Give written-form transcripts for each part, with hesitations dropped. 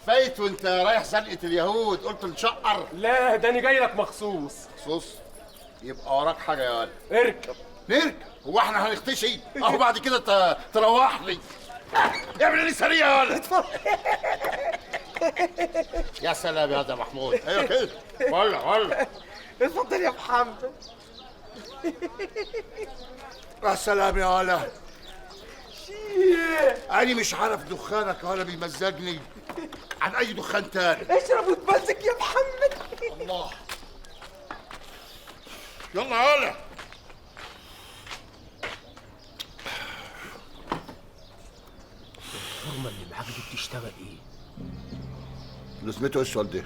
فايت وانت رايح زنقه اليهود قلت نشقر؟ لا ده انا جاي لك مخصوص. خصوص؟ يبقى وراك حاجه يا ولد. اركب. نركب؟ هو احنا هنختشي؟ اهو بعد كده تروح لي. اعمل لي سريع يا ولد. يا سلام يا ده محمود. ايوه كده. ولا اتفضل يا محمد. يا سلام يا ولد. أنا مش عارف دخانك ولا بيمزجني عن أي دخان تاني. اشرب وتمزج يا محمد. الله. يلا يا ولد. الفورمه اللي معاك دي بتشتغل ايه؟ لازمته ايه السؤال ده؟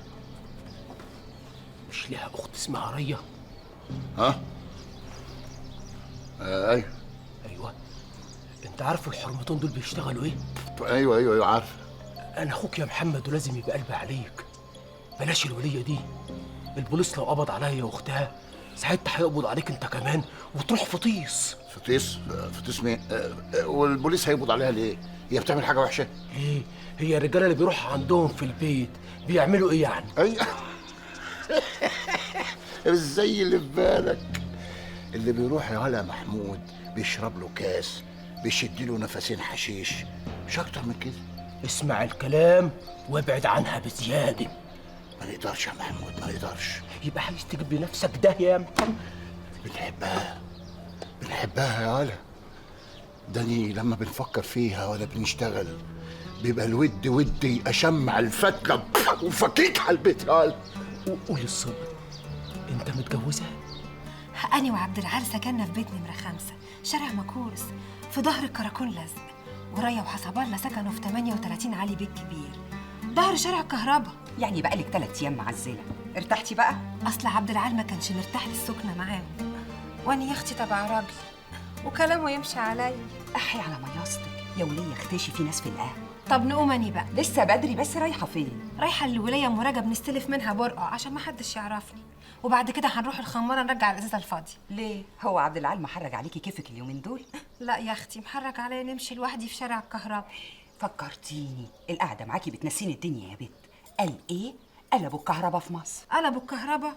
مش لها اخت اسمها ريا؟ ها؟ ايوه. ايوه. انت عارف الحرمتين دول بيشتغلوا ايه؟ ايوه عارف. انا اخوك يا محمد ولازم يبقى قلبي عليك. بلاش الوليه دي. البوليس لو قبض عليا واختها ساعتها هيقبض عليك انت كمان وتروح فطيس. فطيس مين؟ والبوليس هيقبض عليها ليه؟ هي بتعمل حاجه وحشه؟ ليه؟ هي الرجاله اللي بيروحوا عندهم في البيت بيعملوا ايه يعني؟ ايوه. ازاي اللي في بالك؟ اللي بيروح يا هلا محمود بيشرب له كاس، بيشد له نفسين حشيش، مش اكتر من كده. اسمع الكلام وابعد عنها بزياده. ما نقدرش يا محمود، ما نقدرش. يبقى عايز تجيب لنفسك ده يا محمد. بنحبها يا هلا. داني لما بنفكر فيها ولا بنشتغل بيبقى الود ودي اشمع الفتله وفكيك على البيت يا هلا. قول الصبر. انت متجوزه؟ أنا وعبد العال سكننا في بيت نمرة 5 شارع مكورس في ظهر الكراكون لزق، وريا وحسب الله سكنوا في 38 علي بيت كبير ظهر شارع الكهرباء. يعني بقالك 3 أيام معزلة، ارتحتي بقى؟ أصل عبد العال ما كانش مرتاح للسكنة معاهم، وأنا يا أختي تبع راجل وكلامه يمشي عليا. احي على مياصتك يا ولية، اختشي في ناس في القهوة. طب نقوم أني بقى. لسه بدري، بس رايحة فين؟ رايحة الولاية أم رجب نستلف منها برقع عشان ما حدش يعرفني، وبعد كده هنروح الخمارة نرجع الإزازة الفاضية. ليه؟ هو عبد العال محرج عليكي كيفك اليومين دول؟ لا يا أختي، محرج عليا نمشي لوحدي في شارع الكهرباء. فكرتيني، القعدة معاكي بتنسيني الدنيا يا بت. قال ايه؟ قلبوا الكهرباء في مصر. قلبوا الكهرباء؟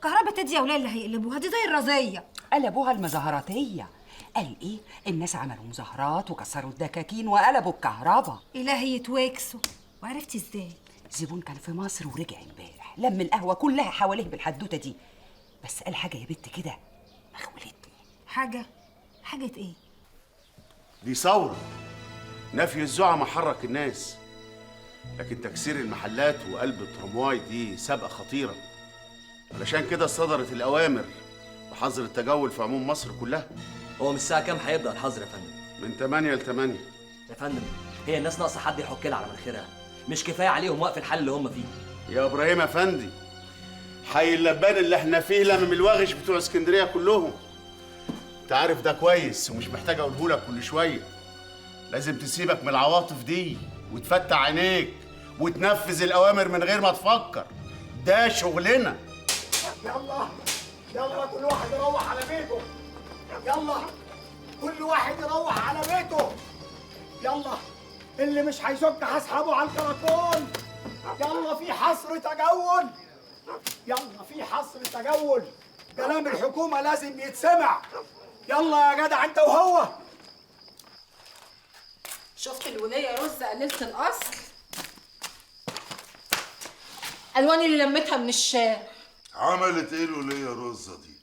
كهرباء تدي يا ولاد اللي هيقلبوها دي زي الرزية. قلبوها المظاهراتية. قال ايه؟ الناس عملوا مظاهرات وكسروا الدكاكين وقلبوا الكهرباء. إلهي يتواكسوا. وعرفتي ازاي؟ زبون كان في مصر ورجع امبارح، لم القهوة كلها حواليه بالحدوتة دي، بس قال حاجة يا بت كده مخولتني. حاجة ايه؟ دي ثورة. نفي الزعماء حرك الناس، لكن تكسير المحلات وقلب الترمواي دي سابقة خطيرة. علشان كده صدرت الأوامر بحظر التجول في عموم مصر كلها. هو من الساعة كام هيبدأ الحظر يا فندم؟ من 8 ل 8. يا فندم هي الناس ناقصة حد يحك لها على مناخيرها، مش كفاية عليهم وقف الحال اللي هم فيه. يا إبراهيم أفندي، حي اللبان اللي احنا فيه لمم الواغش بتوع اسكندرية كلهم. انت عارف ده كويس ومش محتاج اقوله لك كل شوية. لازم تسيبك من العواطف دي وتفتح عينيك وتنفذ الأوامر من غير ما تفكر. ده شغلنا. يلا كل واحد يروح على بيته. يلا كل واحد يروح على بيته. يلا اللي مش هيزج هسحبه على الكراكون. يلا في حصر تجول. يلا في حصر تجول. كلام الحكومة لازم يتسمع. يلا يا جدع انت وهو. شفت الولية رز قللت الأصل؟ ألوان اللي لمتها من الشارع. عملت ايه الولية رزة دي؟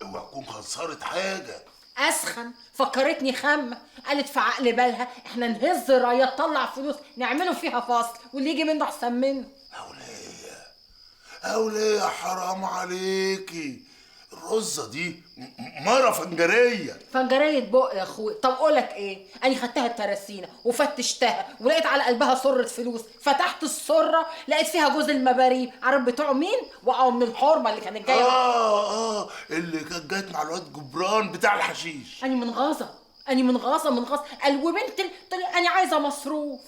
اوعى تكون خسرت حاجة. أسخن، فكرتني خامة، قالت في عقل بالها احنا نهز راية تطلع فلوس نعمله فيها فصل واللي يجي منه أحسن منه. أولية حرام عليكي، الرزة دي مرة فنجرية. فنجرية بق يا اخوي. طب اقولك ايه، انا خدتها الترسينة وفتشتها ولقيت على قلبها سرة فلوس، فتحت السرة لقيت فيها جوز المباريب. عارف بتوع مين؟ وقعوا من الحرمة اللي كانت جاية. اللي كانت جايت مع الواد جبران بتاع الحشيش. أنا من غاصة قال وبنت أنا عايزة مصروف.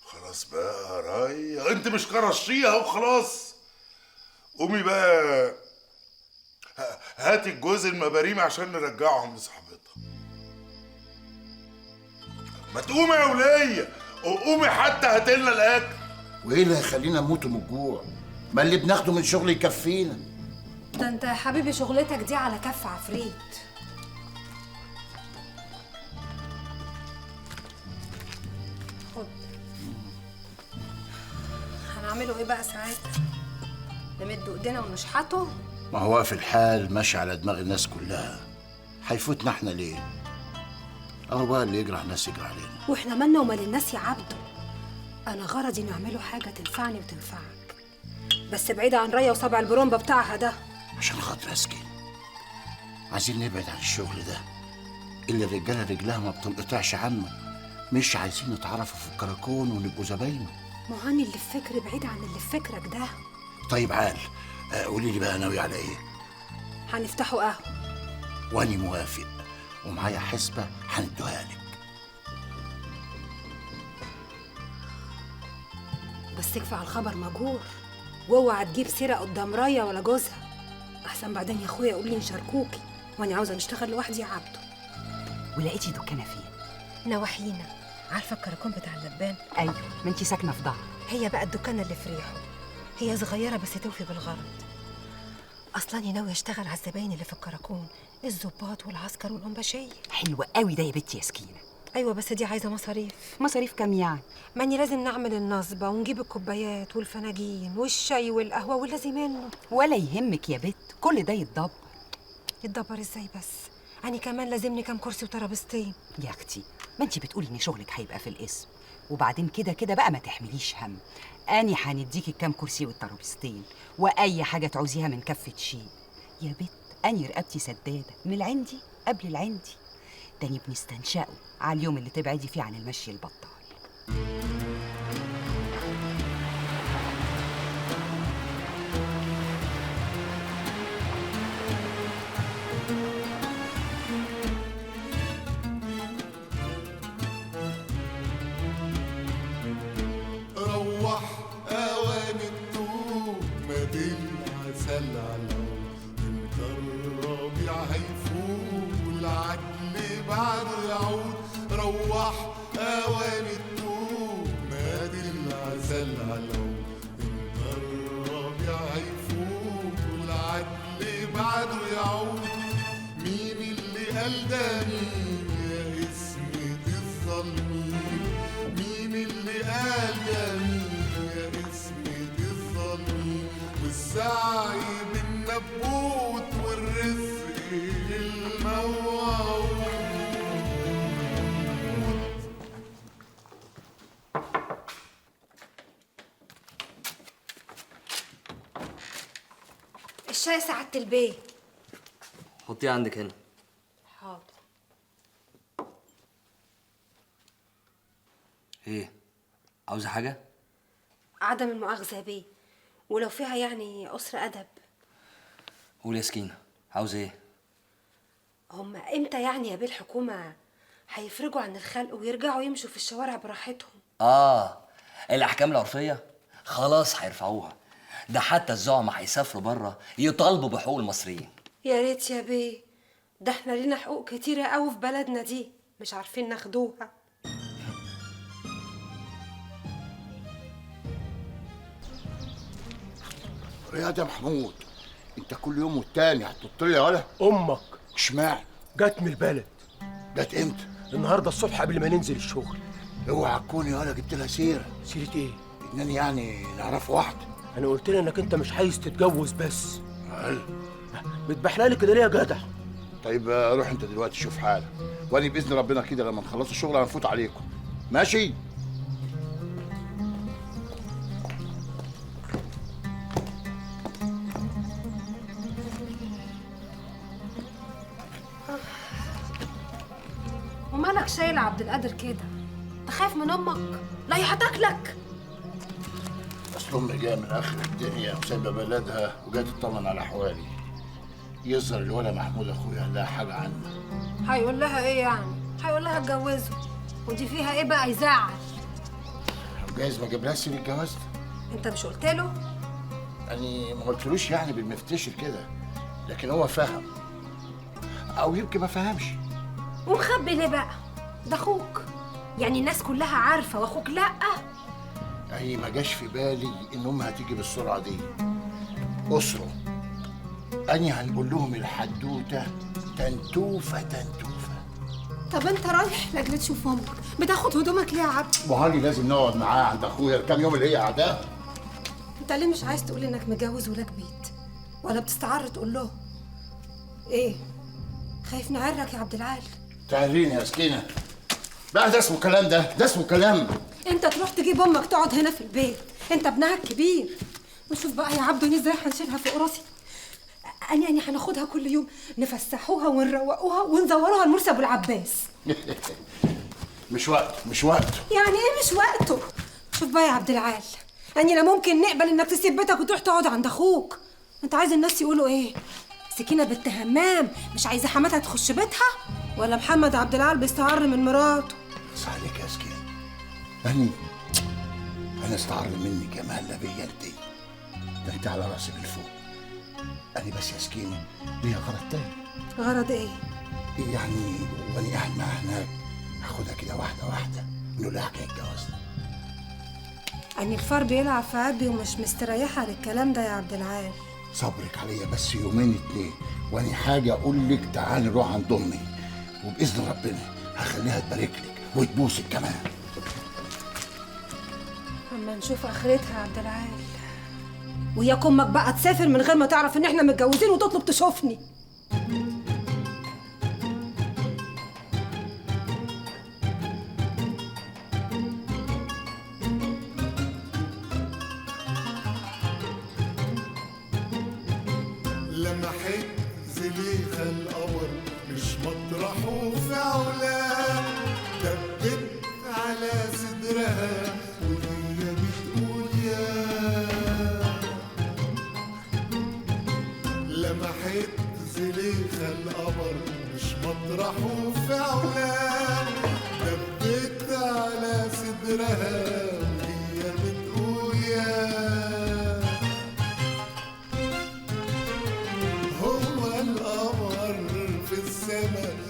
خلاص بقى يا راية، انت مش كرشيها وخلاص. قومي بقى هاتي الجوز المباريم عشان نرجعهم لصاحبتها. ما تقومي يا ولية، وقومي حتى هاتلنا الاكل. وايه اللي هيخلينا نموت من الجوع؟ ما اللي بناخده من شغل يكفينا. ده انت يا حبيبي شغلتك دي على كف عفريت. خد. هنعمله ايه بقى ساعتها؟ نمد ايدينا ونشحته؟ ما هو في الحال ماشي على دماغ الناس كلها، هيفوتنا احنا ليه؟ اهو بقى اللي يجرح ناس يجرح علينا. واحنا مالنا ومال الناس يا عبده؟ انا غرضي نعمله حاجه تنفعني وتنفعك، بس بعيده عن ريا وصابع البرومبا بتاعها ده. عشان خاطر اسكين عايزين نبعد عن الشغل ده اللي الرجاله رجلها ما بتنقطعش عنه. مش عايزين نتعرفوا في الكراكون ونبقوا زباينه. ما هو اللي في فكري بعيد عن اللي في فكرك ده. طيب عال، قولي لي بقى ناوي على ايه؟ هنفتحوا قهوه واني موافق، ومعايا حسبه هندوها لك. بس اكفي على الخبر مجور، واوعى تجيب سيره قدام رايا ولا جوزها، احسن بعدين يا اخويا يقول لي نشاركوكي وانا عاوزه نشتغل لوحدي يا عبده. ولقيتي دكانه فين؟ نواحينا. عارفه الكراكون بتاع اللبان؟ ايوه، ما انتي ساكنه في ظهر. هي بقى الدكانه اللي في ريحه، هي صغيره بس توفي بالغرض. اصلا ناوي اشتغل على الزباين اللي في الكراكون، الظباط والعسكر والقنبشيه. حلوه قوي ده يا بنتي يا سكينه. ايوه بس دي عايزه مصاريف. مصاريف كام يعني؟ ماني لازم نعمل النصبه ونجيب الكوبايات والفناجين والشاي والقهوه واللازم منه. ولا يهمك يا بت، كل ده يتدبر. يتدبر ازاي بس؟ أنا كمان لازمني كام كرسي وترابيزتين. يا اختي، ما انتي بتقولي ان شغلك هيبقى في القسم، وبعدين كده كده بقى ما تحمليش هم. اني هنديكي الكام كرسي والترابيزتين واي حاجه تعوزيها من كفه شيء. يا بت، اني رقبتي سداده من العندي قبل العندي. تاني بنستنشقه على اليوم اللي تبعدي فيه عن المشي البطال. روح اوان التوب ما بالعسل على انت الربيع هيفوق والعدل بعده يعود. روح اوان التوب ما بالعسل على انت الربيع هيفوق والعدل بعده يعود. مين اللي قال ده مين يا اسمة الظالمين؟ مين اللي قال ده مين يا اسمة الظالمين؟ والسعي بالنبوت والرزق الموعود. الشاي سعادة البيه. حطيه عندك هنا. حاضر. ايه؟ عاوزة حاجة؟ عدم المؤاخذة يا بيه، ولو فيها يعني قصر أدب. قول يا سكينة، عاوزة ايه؟ هما امتى يعني يا بيه الحكومة هيفرجوا عن الخلق ويرجعوا يمشوا في الشوارع براحتهم؟ الأحكام العرفية خلاص هيرفعوها. ده حتى الزعماء هيسافروا بره يطالبوا بحقوق المصريين. يا ريت يا بيه، ده احنا لينا حقوق كتيرة قوي في بلدنا دي مش عارفين ناخدوها. رياض يا محمود، انت كل يوم والتاني هتنط لي يا ولا؟ امك اشمعنى؟ جت من البلد. جت امتى؟ النهارده الصبح قبل ما ننزل الشغل. اوعى تكون يا ولا جبت لها سيره. سيره ايه؟ انني يعني نعرف واحده. انا قلت لها انك انت مش عايز تتجوز بس. قال بتبحلالي كده ليه يا جدع؟ طيب روح انت دلوقتي شوف حالك، وانا باذن ربنا كده لما نخلصوا الشغل هنفوت عليكم. ماشي؟ ومالك شايل عبد القادر كده؟ انت خايف من امك؟ لا هي هتاكلك. اصل امي جايه من اخر الدنيا وسايبه بلدها وجايه تطمن على احوالي. يظهر الولا محمود اخويا قال لها حاجه عني. هيقول لها ايه يعني؟ هيقول لها اتجوزه، ودي فيها ايه بقى يزعل؟ جايز ما جابلهاش سيره الجواز ده. انت مش قلت له؟ يعني ما قلتلوش يعني بالمفتشر كده، لكن هو فهم او يمكن ما فهمش. ومخبي ليه بقى؟ ده اخوك. يعني الناس كلها عارفه واخوك لا؟ يعني ما جاش في بالي ان امها هتيجي بالسرعه دي. اسره اني هنقول لهم الحدوته تنتوفه تنتوفه. طب انت رايح لاجل تشوف امك، بتاخد هدومك ليه يا عبد؟ وهاني لازم نقعد معاه عند اخويا الكام يوم اللي هي قاعداه. انت ليه مش عايز تقول انك متجوز ولك بيت؟ ولا بتستعر تقول له؟ ايه؟ خايف نعرك يا عبد العال؟ تعريني يا سكينه بقى، ده اسمه كلام؟ ده اسمه كلام؟ انت تروح تجيب امك تقعد هنا في البيت، انت ابنها الكبير. وشوف بقى يا عبدو ازاي هنشيلها فوق راسي. اني هناخدها كل يوم نفسحوها ونروقوها ونزوروها لمرسي ابو العباس. مش وقته. يعني ايه مش وقته؟ شوف بقى يا عبد العال، اني لا ممكن نقبل انك تسيب بيتك وتروح تقعد عند اخوك. انت عايز الناس يقولوا ايه؟ سكينه بنت همام مش عايزه حماتها تخش بيتها؟ ولا محمد عبد العال بيستعر من مراته؟ بس عليك يا سكينه، انا استعر منك يا مهلبيه انت، ده انت على راسي من فوق. انا بس يا سكينه ليها غرض تاني. غرض ايه؟ يعني وانا قاعد معاها هناك هاخدها كده واحده واحده نقول لها حكايه جوازنا. اني الفار بيلعب في عبي ومش مستريحه للكلام ده يا عبد العال. صبرك عليا بس يومين اتنين، وانا حاجه اقول لك تعالي نروح عند امي، وباذن ربنا هخليها تبارك لك وتبوسك كمان. اما نشوف اخرتها يا عبد العال. وياك امك بقى تسافر من غير ما تعرف ان احنا متجوزين وتطلب تشوفني. لمحت زليخة القمر مش مطرحه في علاه، دبت على صدرها وهي بتقول يا. لمحت زليخة القمر مش مطرحه في علاه، دبت على صدرها وهي بتقول يا.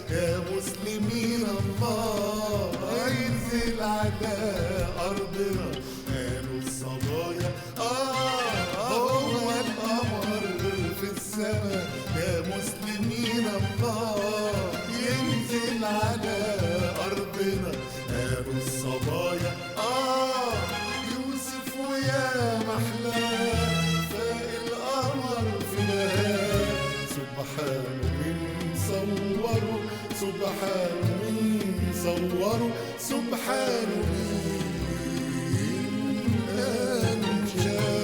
يا مسلمين الله ينزل على أرضنا، قالوا الصبايا هو القمر في السماء. يا مسلمين الله ينزل على أرضنا، قالوا الصبايا يوسف ويا محلاه، فاق القمر في نهار. سبحانه من صوره، سبحانه من صوره، سبحانه من أنشاه.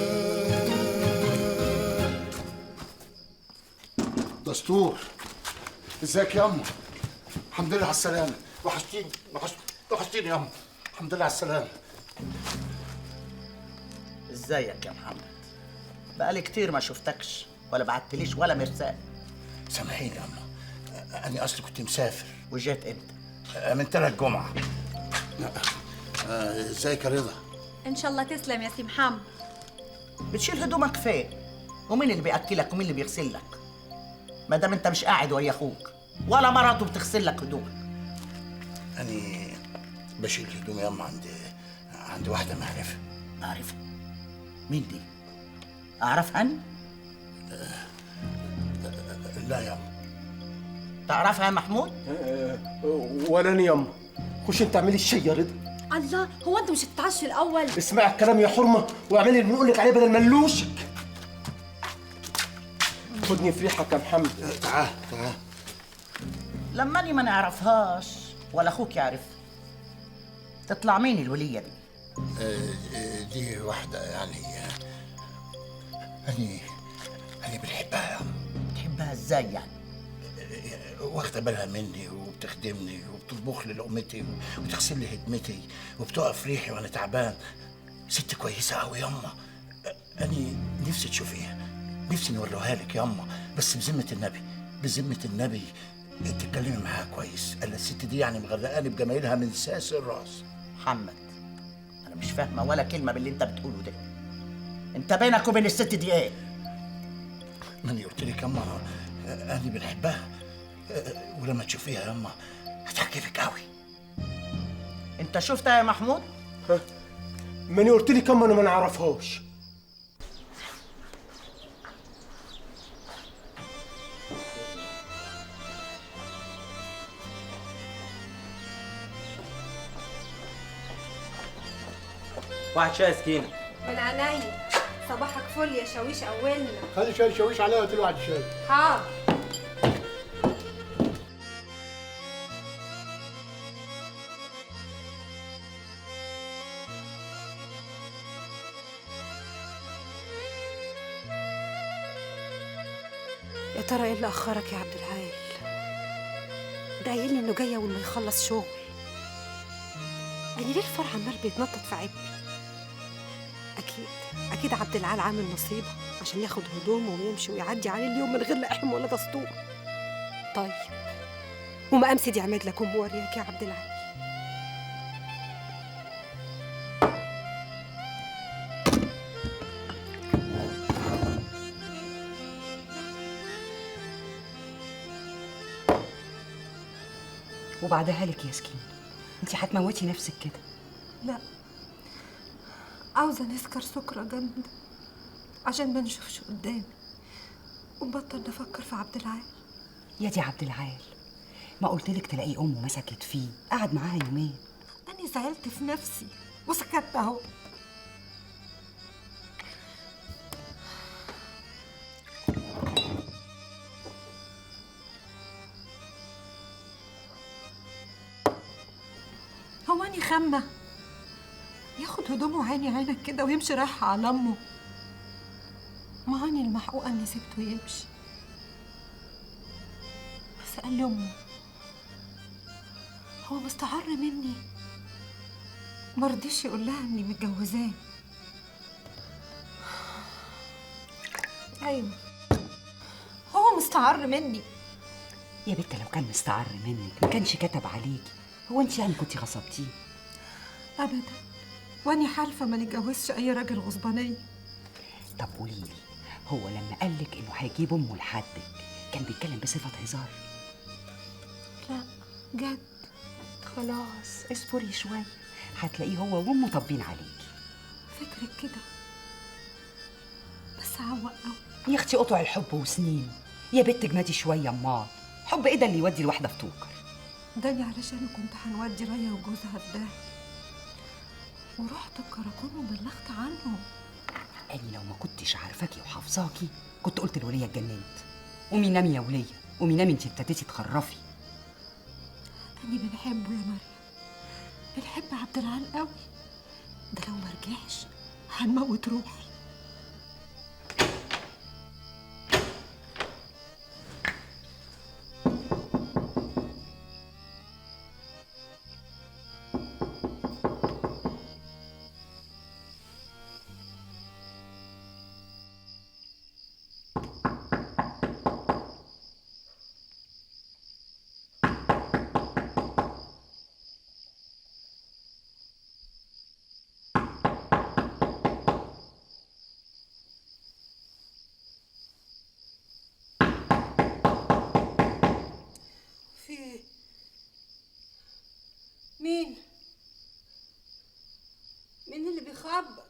دستور، ازيك يا أمه؟ الحمد لله على السلامة. وحشتيني يا أمه. الحمد لله على السلامة. ازيك يا محمد؟ بقالي كتير ما شفتكش ولا بعتليش ولا مرسال. سامحيني يا أمه، أنا أصلي كنت مسافر. وجيت امتى؟ من 3 جمعة. ازيك يا رضا؟ ان شاء الله تسلم يا سي محمد. بتشيل هدومك فين؟ ومين اللي بياكلك ومين اللي بيغسل لك؟ ما دام انت مش قاعد ويا اخوك ولا مراته بتغسل لك هدومك. أنا بشيل هدومي يا أمه عند واحدة معرفة. معرفة؟ مين دي؟ أعرفها أنا؟ لا يا أمه. تعرفها يا محمود؟ ولا انا يما. خش انت اعملي الشاي يا رضا. الله، هو انت مش هتتعشى الاول؟ اسمعي الكلام يا حرمه واعملي اللي بنقول لك عليه بدل ما نلوشك. خدني في ريحك يا محمد. تعال. لما أنا ما نعرفهاش ولا أخوك يعرف، تطلع مين الولية دي؟ دي واحدة يعني أنا بنحبها يا أمه. تحبها إزاي يعني؟ واخدة بالها مني وبتخدمني وبتطبخ لي لقمتي وتغسل لي هدمتي وبتقف ريحي وانا تعبان. ست كويسة قوي ياما. أنا نفسي تشوفيها، نفسي نوريها لك ياما، بس بذمة النبي تتكلمي معاها كويس. قال الست دي يعني مغرقاني بجمايلها من ساس الراس. محمد، أنا مش فاهمة ولا كلمة باللي أنت بتقوله ده. أنت بينك وبين الست دي إيه؟ ماني قلت لك ياما أنا بنحبها، ولما تشوفيها ياما هتعجبك قوي. انت شفتها يا محمود؟ ماني قلت لي كم انا ما نعرفهاش. واحد شاي سكينة. من عينيا. صباحك فل يا شاويش اولنا. خلي شاي شاويش عليها وقت واحد شاي. حاضر. يا ترى ايه اللي اخرك يا عبد العال؟ ده قايل لي انه جاي اول ما يخلص شغل. يعني ليه الفرع عمال بيتنطط في عبي؟ اكيد عبد العال عامل نصيبه عشان ياخد هدومه ويمشي ويعدي عليه اليوم من غير لا احم ولا دستور. طيب وما امسي عماد لك وموريك يا عبد العال. وبعدها لك يا سكين، انت هتموتي نفسك كده. لا، عاوزة نسكر سكرة جامدة عشان ما نشوفش قدامي ونبطل نفكر في عبد العال. يا دي عبد العال، ما قلتلك تلاقي امه مسكت فيه قعد معاها يومين. أنا زعلت في نفسي وسكت أهو. هو أني خمة ياخد هدومه عيني عينك كده ويمشي رايح على أمه؟ ما هاني المحقوقة إني سبته يمشي، بس قال لي أمه هو مستعر مني، مرضيش يقول لها إني متجوزاه. أيوه هو مستعر مني. يا بنت لو كان مستعر منك ما كانش كتب عليكي. هو انت يعني كنتي غصبتيه؟ أبدا، وأني حالفة ما نتجوزش أي راجل غصبانية. طب قوليلي، هو لما قالك إنه هيجيب أمه لحدك كان بيتكلم بصفة هزار؟ لا جد. خلاص اصبري شوية، هتلاقيه هو وأمه طابين عليكي. فكرك كده بس عوق قوي. يا اختي قطع الحب وسنين. يا بنت اجمدي شوية. امال حب ايه ده اللي يودي الواحدة في توكر؟ داني علشان كنت هنودي ريا وجوزها في ده، ورحت الكراكون وبلغت عنه. أني لو ما كنتش عارفاكي وحافظاكي كنت قلت الولية اتجننت. قومي نامي يا ولية، قومي نامي، انت ابتديتي تخرفي. أني بنحبه يا مريم، بنحب عبد العال قوي. ده لو ما رجعش هنموت روحي. مين؟ مين اللي بيخبط؟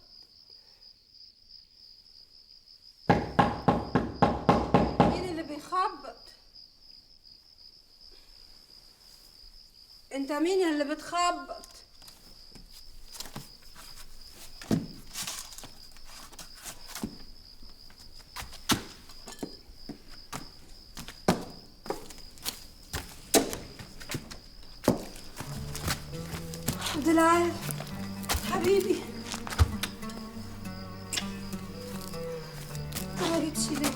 مين اللي بيخبط؟ انت مين اللي بتخبط؟ عبد العال حبيبي، انت ما جيتش ليه؟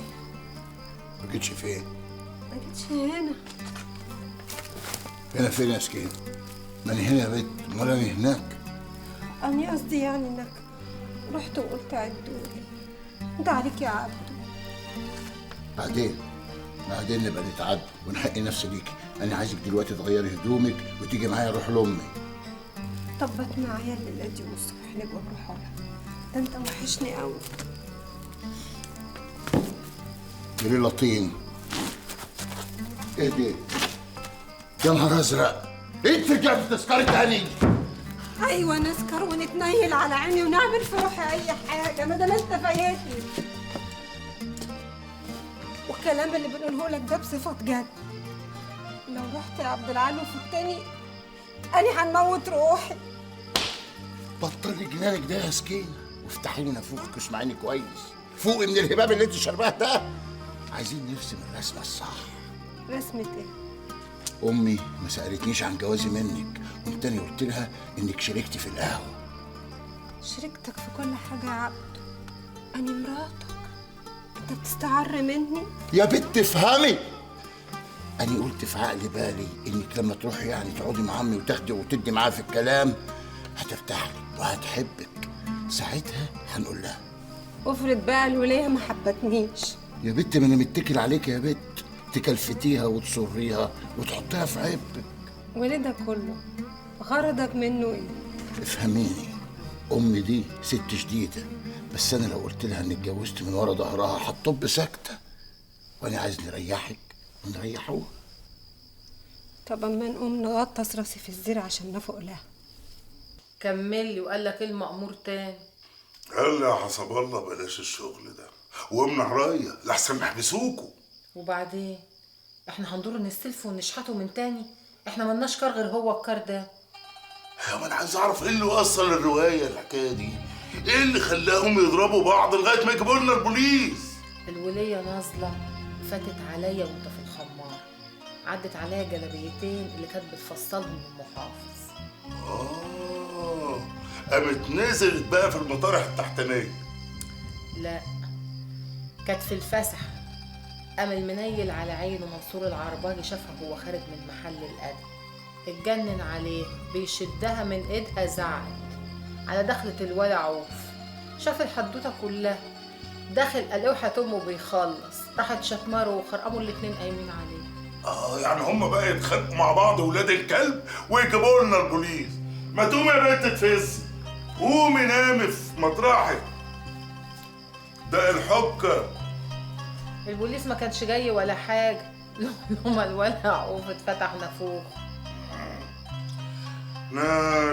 ما جيتش فين؟ ما جيتش هنا. هنا فين يا سكين؟ ما انا هنا يا بنت، امال انا هناك. أنا قصدي يعني إنك رحت وقلت عدولي. ده عليك يا عبدو. بعدين نبقى نتعدى ونحقي نفسي ليكي. انا عايزك دلوقتي تغيري هدومك وتيجي معايا نروح لامي. طبت معايا الليلة دي والصبح نبقى نروح لها. ده انت وحشني قوي. دي لطين. ايه دي؟ يا نهار ازرق، ايه ترجع بتذكرة تاني؟ ايوه نسكر ونتنيل على عيني ونعمل في روحي اي حاجه ما دام انت فايتني. والكلام اللي بنقوله لك ده بصفه جد. لو رحت يا عبد العال وفتني انا هنموت روحي. بطلي جنانك ده يا سكينه وافتحي لي نافوخك واسمعيني كويس. فوقي من الهباب اللي انت شارباه ده. عايزين نرسم الرسمه الصح. رسمه ايه؟ امي ما سالتنيش عن جوازي منك، وانت تاني قلت لها انك شاركتي في القهوه. شاركتك في كل حاجه يا عبد. انا مراتك. انت بتستعر مني؟ يا بنت افهمي. أنا قلت في عقل بالي إنك لما تروحي يعني تقعدي مع عمي وتاخدي وتدي معاه في الكلام هترتاح لك وهتحبك. ساعتها هنقول لها. افرض بقى الولية ما حبتنيش. يا بنت ما أنا متكل عليك يا بنت، تكلفتيها وتصريها وتحطيها في عبك. ولده كله غرضك منه إيه؟ افهميني، أمي دي ست شديدة، بس أنا لو قلت لها إني اتجوزت من ورا ظهرها هتطب ساكتة، وأنا عايز نريحك ونريحوها. طب اما نقوم نغطس راسي في الزرع عشان نفوق لها. كمل لي وقال لك المأمور تاني. قال لي يا حسب الله بلاش الشغل ده وامنع رايه لحسن يحبسوكوا. وبعدين احنا هندور نستلفه ونشحته من تاني؟ احنا ملناش كار غير هو الكار ده. يا ما انا عايز اعرف ايه اللي وصل الروايه الحكايه دي، ايه اللي خلاهم يضربوا بعض لغايه ما يجيبوا لنا البوليس. الولية نازلة فاتت عليا وانت في الخمار، عدت عليا جلابيتين اللي كانت بتفصلهم المحافظ. قامت نزلت بقى في المطارح التحتانيه. لا، كانت في الفسح. قام المنيل على عينه منصور العرباجي شافها وهو خارج من محل الأدب، اتجنن عليه بيشدها من ايدها، زعل على دخلة الولا عوف. شاف الحدوته كلها، داخل قلوحة امه بيخلص، راحت شتمره وخرقموا الاتنين قايمين عليه. يعني هم بقى يتخانقوا مع بعض ولاد الكلب ويجيبوا لنا البوليس. ما تقومي يا بنت تفزي، قومي نامي في مطرحك. ده الحكة. البوليس ما كانش جاي ولا حاجة، لما الولا عوف اتفتح نافوخ.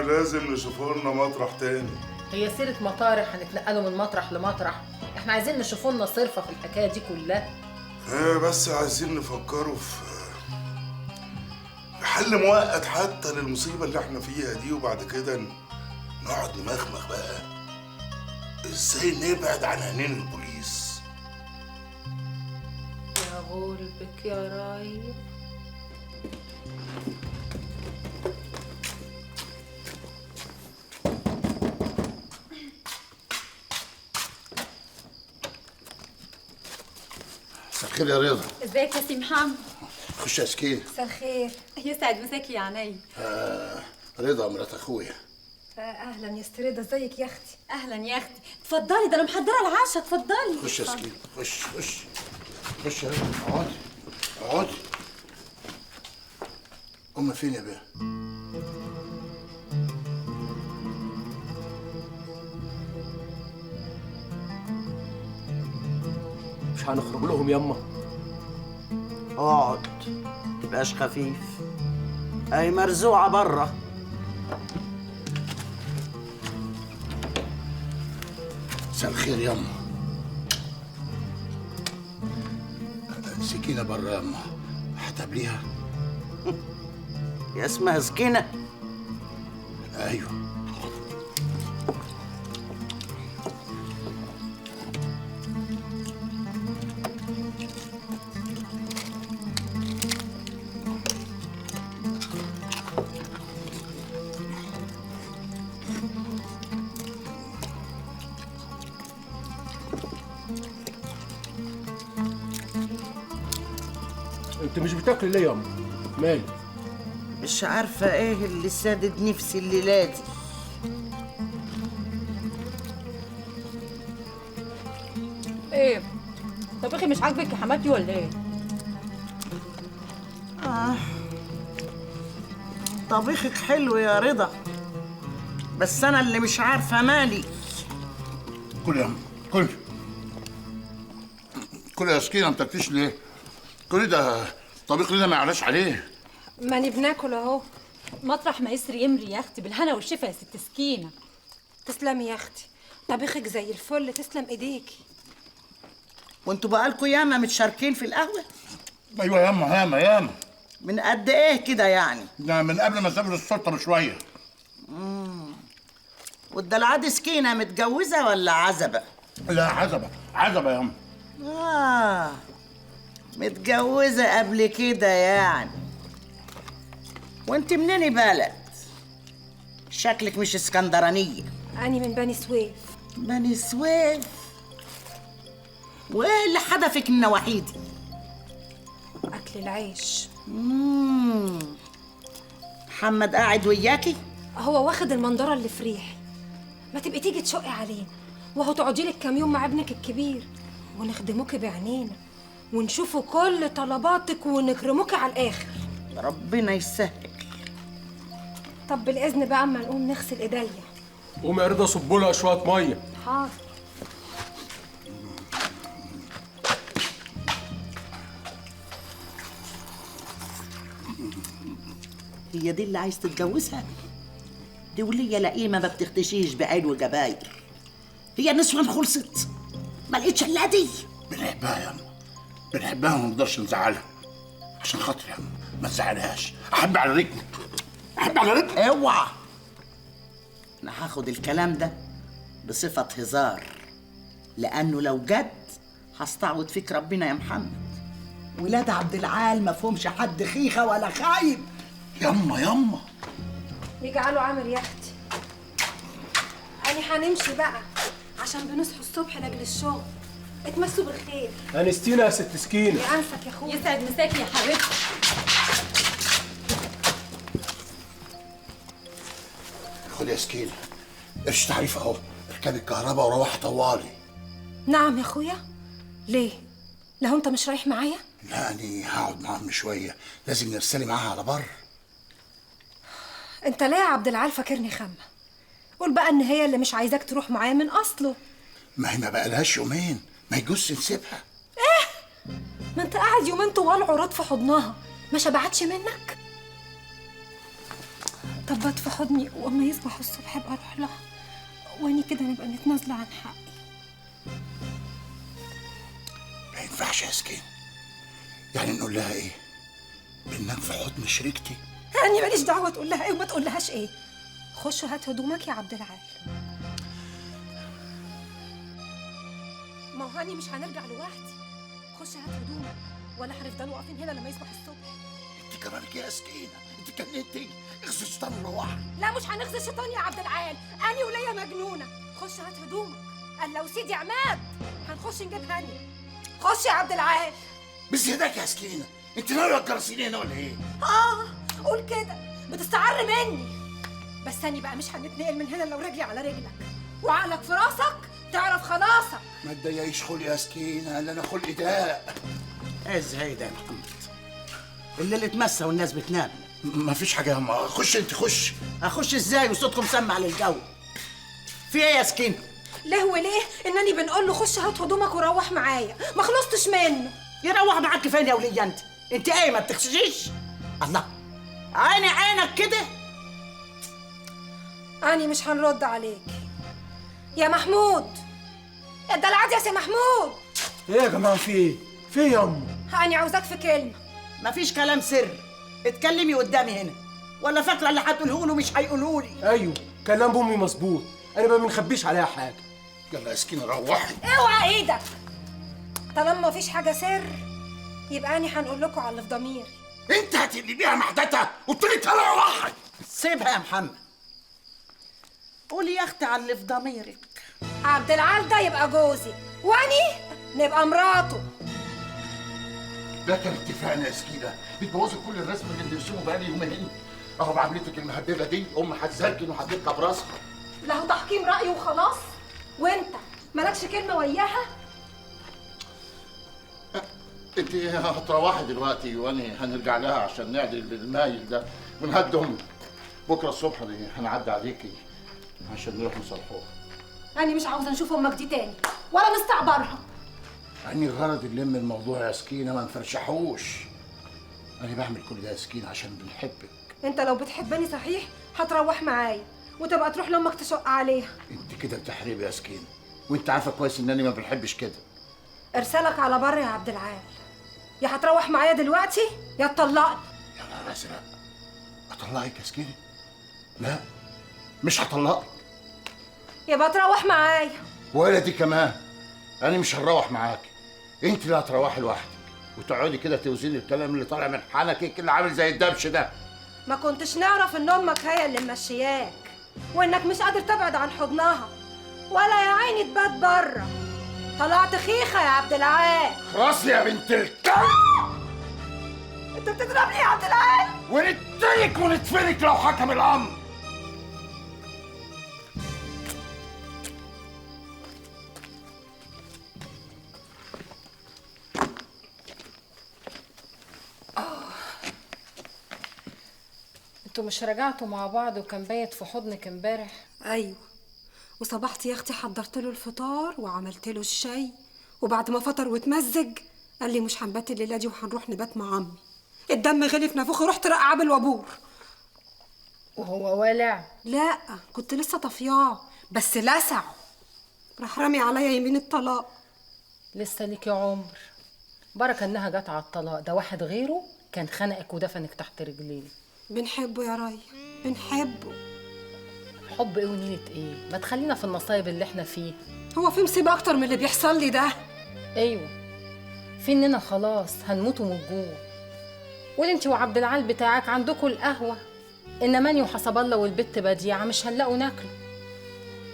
لازم نشوفوا لنا مطرح تاني. هي سيرة مطارح هنتنقلوا من مطرح لمطرح؟ احنا عايزين نشوفوا لنا صرفة في الحكاية دي كلها. بس عايزين نفكروا في حل مؤقت حتى للمصيبة اللي احنا فيها دي، وبعد كده نقعد نمخمخ بقى ازاي نبعد عن عينين البوليس. يا غلبك يا رايب. مساء الخير يا رضا. ازيك يا سي محمد؟ خش يا سكينة. مساء الخير. يسعد مساكي يا عيني. رضا مرات اخويا. اهلا يا ست رضا، ازيك يا اختي؟ اهلا يا اختي، اتفضلي، ده انا محضره العشاء، اتفضلي. خش يا سكينة، خش خش يا رضا. اقعدي اقعدي. أم فين يا بيه؟ مش هنخرج لهم ياما؟ اقعد، متبقاش خفيف. اي مرزوعه بره. مساء الخير ياما. سكينة بره ياما، هتقابليها؟ يا اسمها سكينة؟ ايوه. انت مش بتاكل ليه ياما؟ مالك؟ مش عارفة ايه اللي سادد نفسي الليلة دي. ايه؟ طبيخي مش عاجبك يا حماتي ولا ايه؟ طبيخك حلو يا رضا، بس انا اللي مش عارفة مالي. كل يا كل كل يا سكينة، ما بتاكليش ليه؟ كل ده طبيخ لنا ما يعلاش عليه. ماني بناكل اهو. مطرح ما يسري يمري يا اختي، بالهنا والشفا يا ست سكينه. تسلمي يا اختي، طبيخك زي الفل، تسلم ايديكي. وانتوا بقالكوا ياما متشاركين في القهوه؟ ايوه ياما. من قد ايه كده يعني؟ ده من قبل ما اسافر السلطه بشويه. والدلعه دي سكينه متجوزه ولا عزبه؟ لا عزبه ياما. متجوزه قبل كده يعني. وانت منين بلد؟ شكلك مش اسكندرانيه. أني من بني سويف. بني سويف؟ وايه اللي حدفك النواحي دي؟ أكل العيش. محمد قاعد وياكي؟ هو واخد المنظرة اللي في ريحي. ما تبقي تيجي تشقي علينا، وهو تقعدي لك كام يوم مع ابنك الكبير، ونخدموكي بعينينا، ونشوفوا كل طلباتك ونكرموكي على الآخر. ربنا يسهل. طب بالإذن بقى أما نقوم نغسل إيديا. قوم يا رضا صب لها شويه ميه. حاضر. هي دي اللي عايز تتجوزها؟ دي ولية لئيمة ما بتختشيش بعين وجباير. هي النسوان خلصت، ما لقيتش الا دي. بنحبها ياما، بنحبها وما نقدرش نزعلها. عشان خاطري ياما ما تزعلهاش. احب على رجلك، احب على رجلك. اوعى، انا هاخد الكلام ده بصفة هزار، لأنه لو جد هستعوض فيك ربنا يا محمد. ولاد عبد العال ما فهمش حد خيخة ولا خايب. ياما يجعلوا عامر يا اختي. أنا هنمشي بقى عشان بنصحوا الصبح لاجل الشغل. اتمسوا بالخير. انستينا يا ست سكينه. يأنسك يا اخويا. يسعد مساكي يا حبيبتي. خد يا سكينه قرش تعريف اهو، اركبي الكهرباء وروحي طوالي. نعم يا اخويا. ليه؟ لو انت مش رايح معايا؟ لا أنا هقعد مع أمي شوية، لازم نرسلي معاها على بر. انت ليه يا عبد العال فاكرني خامة؟ قول بقى ان هي اللي مش عايزاك تروح معايا من اصله. ما هي ما بقالهاش يومين، ما يجوزش نسيبها. ايه؟ ما انت قاعد يومين طوال عراض في حضنها، ما شبعتش منك؟ طب بات في حضني واما يصبح الصبح ابقى اروح لها، واني كده نبقى نتنازل عن حقي. ما ينفعش يا سكين. يعني نقول لها ايه؟ بننام في حضن شريكتي؟ أنا ماليش دعوة تقول لها إيه وما تقول لهاش إيه. خش هات هدومك يا عبد العال. ما هو هاني مش هنرجع لوحدي. خش هات هدومك ولا هنفضلوا واقفين هنا لما يصبح الصبح. انت كمان يا سكينة، انت كنتي اغسل الشيطان وروحي. لا مش هنغزي الشيطان يا عبد العال، أنا وليا مجنونة. خش هات هدومك. قال لو سيدي عماد هنخش نجيب هاني. خش يا عبد العال. بزيادك يا سكينة، انت ناوية تجرسيني هنا ولا ايه؟ قول كده، بتستعر مني. بس أنا بقى مش هنتنقل من هنا لو رجلي على رجلك، وعقلك في راسك تعرف خلاصك. ما تضايقيش خلقي يا سكينة، اللي انا خلقي داء. ازاي ده يا محمد؟ الليل اتمسى والناس بتنام. ما فيش حاجة يا أما، خش انت خش. اخش ازاي وصوتكم سمع للجو؟ في ايه يا سكينة؟ ليه وليه انني بنقول له خش هات هدومك وروح معايا، ما خلصتش منه. يروح معاك فين يا ولية انت؟ انت ايه ما بتخشيش؟ الله، عيني عينك كده. أنا مش هنرد عليك يا محمود. الدلعات يا سي محمود. ايه يا جماعه في ايه؟ في ايه يا ام؟ أنا عاوزاك في كلمة. مفيش كلام سر، اتكلمي قدامي هنا. ولا فاكره اللي هتقوله له مش هيقولوا لي؟ ايوه كلام امي مظبوط، انا ما بنخبيش عليها حاجه. يلا يا سكينة روحي. اوعى ايدك. طالما مفيش حاجة سر يبقى أنا هنقول لكم على اللي في ضميري. انت هتقلي بيها محدتها قلت لك تعالى روحي. سيبها يا محمد. قولي يا اختي على اللي في ضميرك. عبد العال ده يبقى جوزي واني نبقى مراته. ده كان اتفاقنا يا سكينة، بتبوظي كل الرسم اللي بنرسمه بقالي يومين. اهو بعملتك المهببة دي ام هتزركن وهتركب راسها. له تحكيم رأي وخلاص، وانت مالكش كلمة وياها. انت هتروحي دلوقتي وانا هنرجع لها عشان نعدل المايل ده ونهدهم. بكره الصبح هنعدي عليكي عشان نروح نصلحوها. أنا مش عاوزة نشوف أمك دي تاني ولا نستعبرها. أني غرض نلم الموضوع يا سكينة، ما نفرشحوش. أنا بعمل كل ده يا سكينة عشان بنحبك. انت لو بتحبني صحيح هتروح معايا وتبقى تروح لامك تشق عليها. انت كده بتحريبي يا سكينه، وانت عارفه كويس انني ما بنحبش كده. ارسلك على بر يا عبد العال، يا هتروح معايا دلوقتي يا تطلقني. يا نهار ازرق، اطلقك يا سكينه؟ لا مش هطلقك. يبقى تروح معايا. ولا دي كمان، انا مش هنروح معاكي، انت اللي هتروحي لوحدك وتقعدي كده توزني الكلام اللي طالع من حنكك اللي عامل زي الدبش ده. ما كنتش نعرف ان امك هي اللي ممشياك وانك مش قادر تبعد عن حضنها ولا يا عيني تبات بره. طلعت خيخه يا عبد العال. خلاص يا بنت الكلب، انت بتضربني يا عبد العال. ونقتلك وندفنك لو حكم الامر. انتوا مش رجعتوا مع بعض وكان بايت في حضنك امبارح؟ ايوه، وصبحت يا اختي حضرت له الفطار وعملت له الشاي، وبعد ما فطر واتمزج قال لي مش هنبات الليله دي وهنروح نبات مع عمي. الدم غلي في نافوخي، رحت رقع بالوابور. وهو والع؟ لا كنت لسه طفياه بس لسع، راح رامي عليا يمين الطلاق. لسه ليكي عمر. بركه انها جت على الطلاق ده، واحد غيره كان خنقك ودفنك تحت رجليه. بنحبه يا ريا، بنحبه. حب ايه ونيلة ايه؟ ما تخلينا في النصايب اللي احنا فيه. هو في مصيبه اكتر من اللي بيحصل لي ده؟ ايوه، في اننا خلاص هنموتوا من الجوع. قولي انت وعبد العال بتاعك عندكوا القهوه، انما اني وحسب الله والبت بديعه مش هنلاقوا ناكله.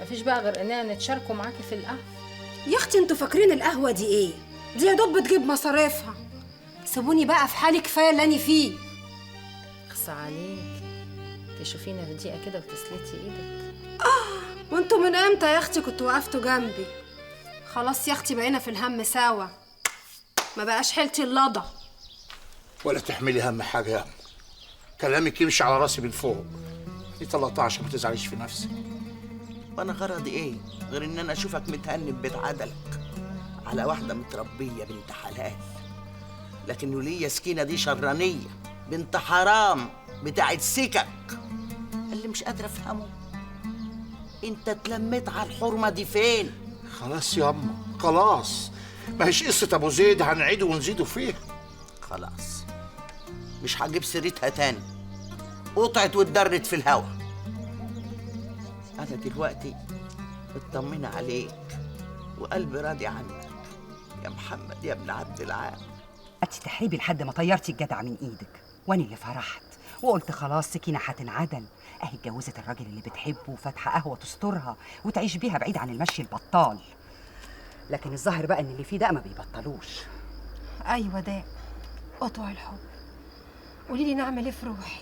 مفيش بقى غير اننا نتشاركوا معاكي في القهوه. يا اختي انتوا فاكرين القهوه دي ايه؟ دي يا دوب بتجيب مصاريفها. سيبوني بقى في حالي، كفايه اللي انا فيه. اخصى عليك، تشوفينا في دقيقه كده وتسلتي ايدك. وانتوا من امتى يا اختي كنتوا وقفتوا جنبي؟ خلاص يا اختي بقينا في الهم سوا، ما بقاش حيلتي اللضا. ولا تحملي هم حاجه يا أم. كلامك يمشي على راسي من فوق. دي طلعتها عشان ما تزعليش في نفسك. وانا غرضي ايه غير ان انا اشوفك متهني ببيت عدلك على واحده متربيه بنت حلال. لكن ولية سكينه دي شرانيه بنت حرام بتاعت سكك. اللي مش قادره افهمه، انت اتلميت على الحرمه دي فين؟ خلاص يا أما خلاص، ما هيش قصه ابو زيد هنعيده ونزيده فيها. خلاص مش هجيب سيرتها تاني، قطعت واتدرت في الهوا. انا دلوقتي مطمنه عليك وقلبي راضي عنك يا محمد يا ابن عبد العال. قعدتي تحريبي لحد ما طيرتي الجدع من ايدك، وانا اللي فرحت وقلت خلاص سكينه هتنعدل، اهي اتجوزت الراجل اللي بتحبه وفاتحه قهوه تسترها وتعيش بيها بعيد عن المشي البطال. لكن الظاهر بقى ان اللي فيه ده ما بيبطلوش. ايوه ده قطوع الحب. قولي لي نعمل ايه في روحي؟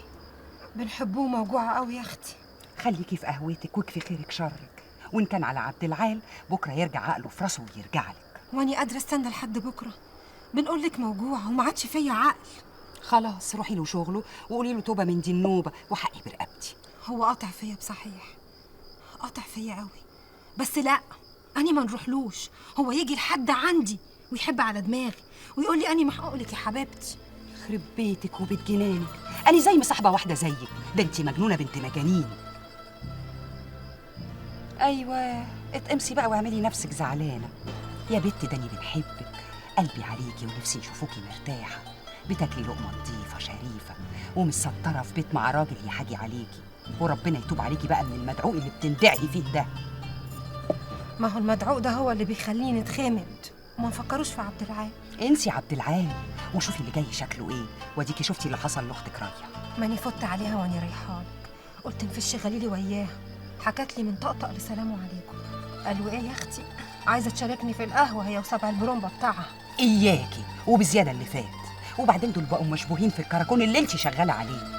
بنحبوه موجوعه قوي يا اختي. خليكي في قهوتك واكفي خيرك شرك، وان كان على عبد العال بكره يرجع عقله في راسه ويرجع لك. واني قادره استنى لحد بكره؟ بنقول لك موجوعه وما عادش فيا عقل. خلاص روحي له شغله وقولي له توبه من دي النوبه وحقي برقبتي. هو قاطع فيا بصحيح، قاطع فيا قوي، بس لا اني ما نروحلوش. هو يجي لحد عندي ويحب على دماغي ويقول لي اني محقوق لك يا حبيبتي. يخرب بيتك وبيت جنانك، أنا زي مصاحبة واحدة زيك، ده انتي مجنونة بنت مجانين. أيوة اتقمصي بقى واعملي نفسك زعلانة. يا بت داني بنحبك، قلبي عليكي ونفسي نشوفوكي مرتاحة، بتاكلي لقمة نظيفة شريفة ومتسترة في بيت مع راجل يحاجي عليكي، وربنا يتوب عليكي بقى من المدعوق اللي بتندعي فيه ده. ما هو المدعوق ده هو اللي بيخليني اتخمد وما نفكروش في عبد العال. انسي عبد العال وشوفي اللي جاي شكله ايه، واديكي شفتي اللي حصل لاختك رايه. ماني فت عليها واني رايحالك، قلت نفش غليلي وياها، حكت لي من طقطق لسلام عليكم. قالوا ايه يا اختي؟ عايزه تشاركني في القهوه هي وسبع البرومبا بتاعها. اياكي وبزياده اللي فات، وبعدين دول بقوا مشبوهين في الكراكون اللي انت شغاله عليه.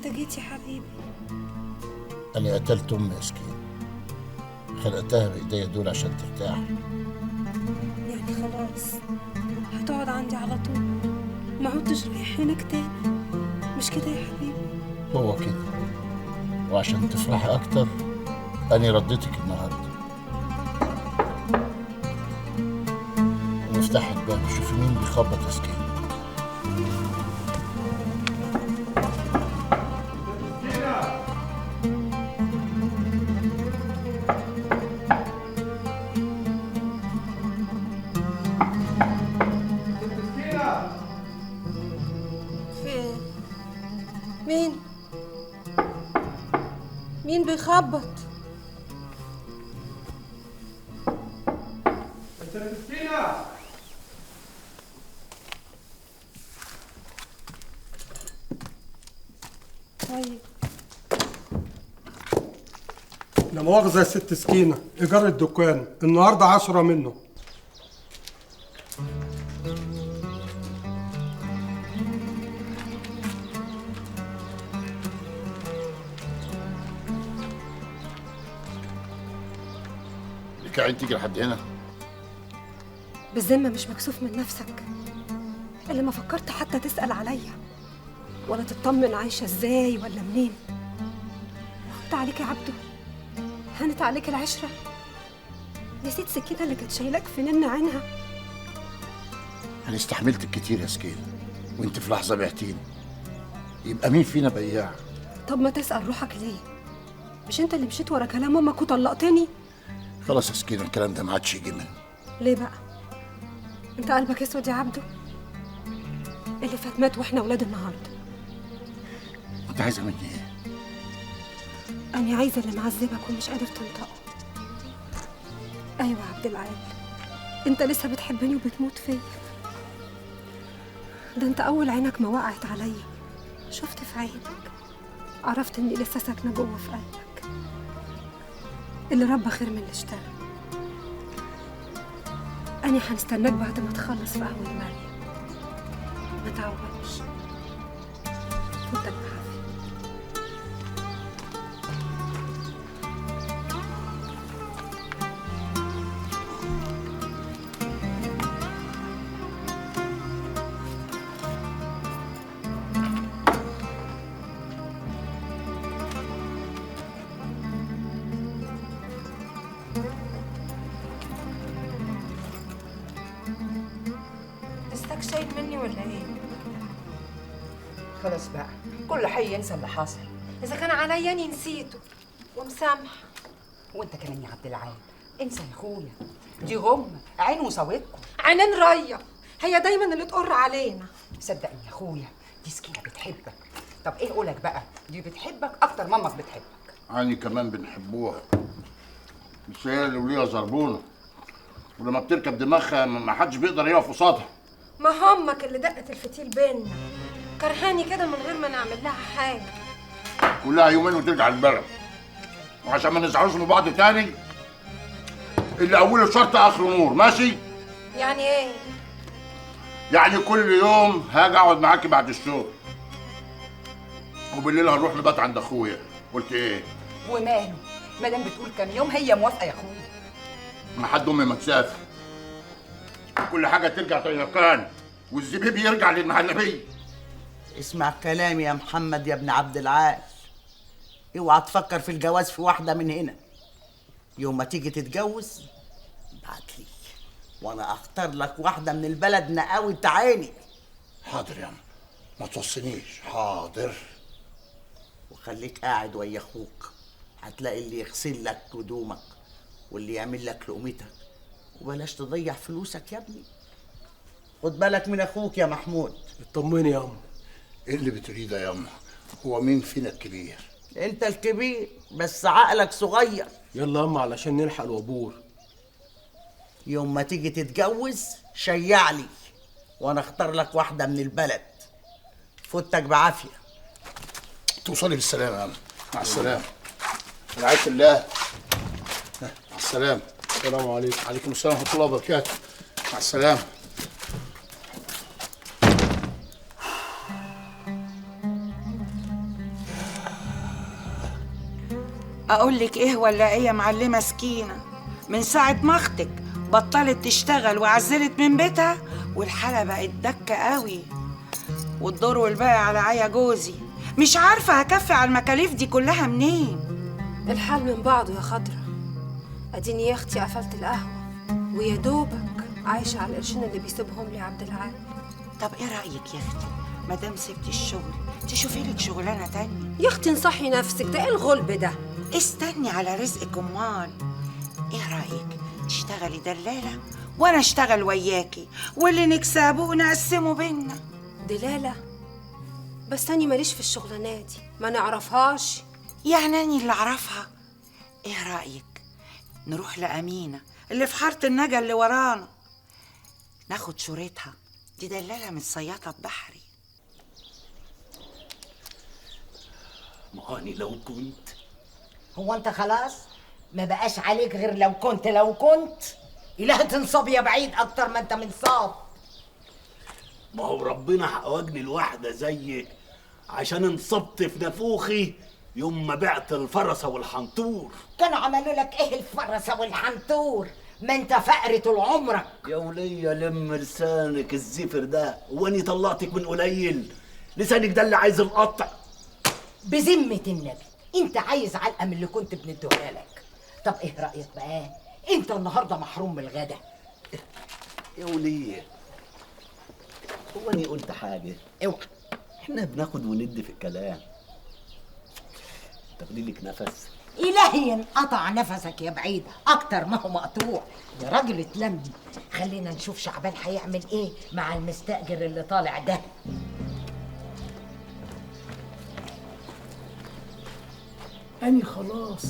انت جيت يا حبيبي. أنا قتلت أمي يا سكين، خلقتها بإيديا دول عشان ترتاح. يعني خلاص هتقعد عندي على طول، ما عدتش رايح هناك تاني، مش كده يا حبيبي؟ هو كده، وعشان تفرحي أكتر أنا رديتك النهاردة. ونفتح الباب شوفي مين بيخبط يا سكين. مين بيخبط؟ طيب لا مؤاخذة يا ست سكينة، إيجار الدكان النهاردة 10 منه. لك عين تيجي لحد هنا؟ بالذمة مش مكسوف من نفسك؟ اللي ما فكرت حتى تسأل عليا ولا تطمن عايشة ازاي ولا منين؟ هنت عليك يا عبده، هنت عليك العشرة. نسيت سكينة اللي كانت شايلاك في نن عينها. أنا استحملتك كتير يا سكينة، وأنت في لحظة بعتيني. يبقى مين فينا بياع؟ طب ما تسأل روحك ليه؟ مش انت اللي مشيت ورا كلام امك وطلقتني؟ خلاص يا سكينة، الكلام ده ما عادش يجي منه. ليه بقى؟ انت قلبك اسود يا عبده؟ اللي فات مات واحنا ولاد النهارده. أنت عايزة مني إيه؟ أنا عايزة اللي معذبك ومش قادر تنطقه. أيوة يا عبد العال، أنت لسه بتحبني وبتموت فيا. ده أنت أول عينك ما وقعت عليا شفت في عينك، عرفت إني لسه ساكنة جوه في قلبك. اللي ربى خير من اللي اشترى. أنا هنستناك بعد ما تخلص في قهوة مريم. ما تعودش. فوتك بعافية. لساك شايل مني ولا ايه؟ خلاص بقى، كل حي ينسى اللي حصل. إذا كان عليا أني نسيته ومسامحة. وانت كمان يا عبد العال انسى يا اخويا، دي غمة عين وصوتكم. عينين راية، هي دايما اللي تقر علينا. صدقني يا اخويا دي سكينة بتحبك. طب ايه قولك بقى، دي بتحبك اكتر ما امك بتحبك. يعني كمان بنحبوها، بس هي اللي وليها زربونة، ولما بتركب دماغها ما حدش بيقدر يقف قصادها. ما همك اللي دقت الفتيل بينا، كرهاني كده من غير ما نعمل لها حاجة. كلها يومين وترجع البلد، وعشان ما نزعلوش من بعض تاني اللي أوله شرط آخره نور، ماشي؟ يعني إيه؟ يعني كل يوم هاجي أقعد معاكي بعد الشغل، وبالليل هنروح نبات عند أخويا. قلت إيه؟ وماله، ما دام بتقول كام يوم هي موافقة يا اخويا. ما حد أمي ما تسافر، كل حاجة ترجع زي ما كان، والزبيب يرجع للمهلبية. اسمع كلامي يا محمد يا ابن عبد العال، اوعى تفكر في الجواز في واحدة من هنا. يوم ما تيجي تتجوز ابعتلي وانا اختار لك واحدة من البلد نقاوي عيني. حاضر يا عم، ما توصنيش. حاضر. وخليك قاعد ويا اخوك، هتلاقي اللي يغسل لك هدومك واللي يعمل لك لقمتك، وبلاش تضيع فلوسك يا ابني. خد بالك من اخوك يا محمود. اطمني يا أم. ايه اللي بتريده يا أم؟ هو مين فينا الكبير؟ انت الكبير بس عقلك صغير. يلا يا أم علشان نلحق الوابور. يوم ما تيجي تتجوز شيعلي وانا اختار لك واحدة من البلد. فوتك بعافية. توصلي بالسلامة يا عم. مع السلامة. رعاية الله. مع السلامة. السلام عليكم. عليكم السلام ورحمة الله وبركاته. مع السلامة. اقول لك ايه ولا ايه يا معلمه سكينه؟ من ساعه ما اختك بطلت تشتغل وعزلت من بيتها والحاله بقت دكه قوي، والدور والباقي على عيا جوزي. مش عارفه هكفي على المكاليف دي كلها منين. الحال من بعضه يا خضرة. اديني يا اختي قفلت القهوه ويا دوبك عايشه على القرشين اللي بيسيبهم لي عبد العال. طب ايه رايك يا اختي مادام سبتي الشغل تشوفي لك شغلانه تانية؟ يا اختي انصحي نفسك، ده ايه الغلب ده؟ استني على رزقك امال. ايه رايك تشتغلي دلاله وانا اشتغل وياكي واللي نكسبه نقسمه بينا؟ دلاله؟ بس أنا ماليش في الشغلانة دي، ما نعرفهاش. يعني أنا اللي أعرفها. إيه رأيك نروح لأمينة اللي في حارة النجا اللي ورانا ناخد شورتها؟ دي دلالة من صياطة بحري. ما أنا لو كنت. هو أنت خلاص ما بقاش عليك غير لو كنت إله تنصاب يا بعيد أكتر ما أنت منصاب. ما هو ربنا حواجني الواحدة زيك عشان انصبت في نافوخي يوم ما بعت الفرسة والحنطور. كانوا عملوا لك ايه الفرسة والحنطور؟ ما انت فقر طول عمرك. يا ولية لم لسانك الزفر ده، واني طلعتك من قليل؟ لسانك ده اللي عايز القطع. بذمة النبي انت عايز علقة من اللي كنت بنديها لك. طب ايه رأيك بقى؟ انت النهارده محروم من الغدا. يا ولية هو اني قلت حاجة؟ اوعى، احنا بناخد وندي في الكلام. تاخدي لك نفس. إلهي انقطع نفسك يا بعيد أكتر ما هو مقطوع. يا راجل اتلم، خلينا نشوف شعبان هيعمل إيه مع المستأجر اللي طالع ده. أنا خلاص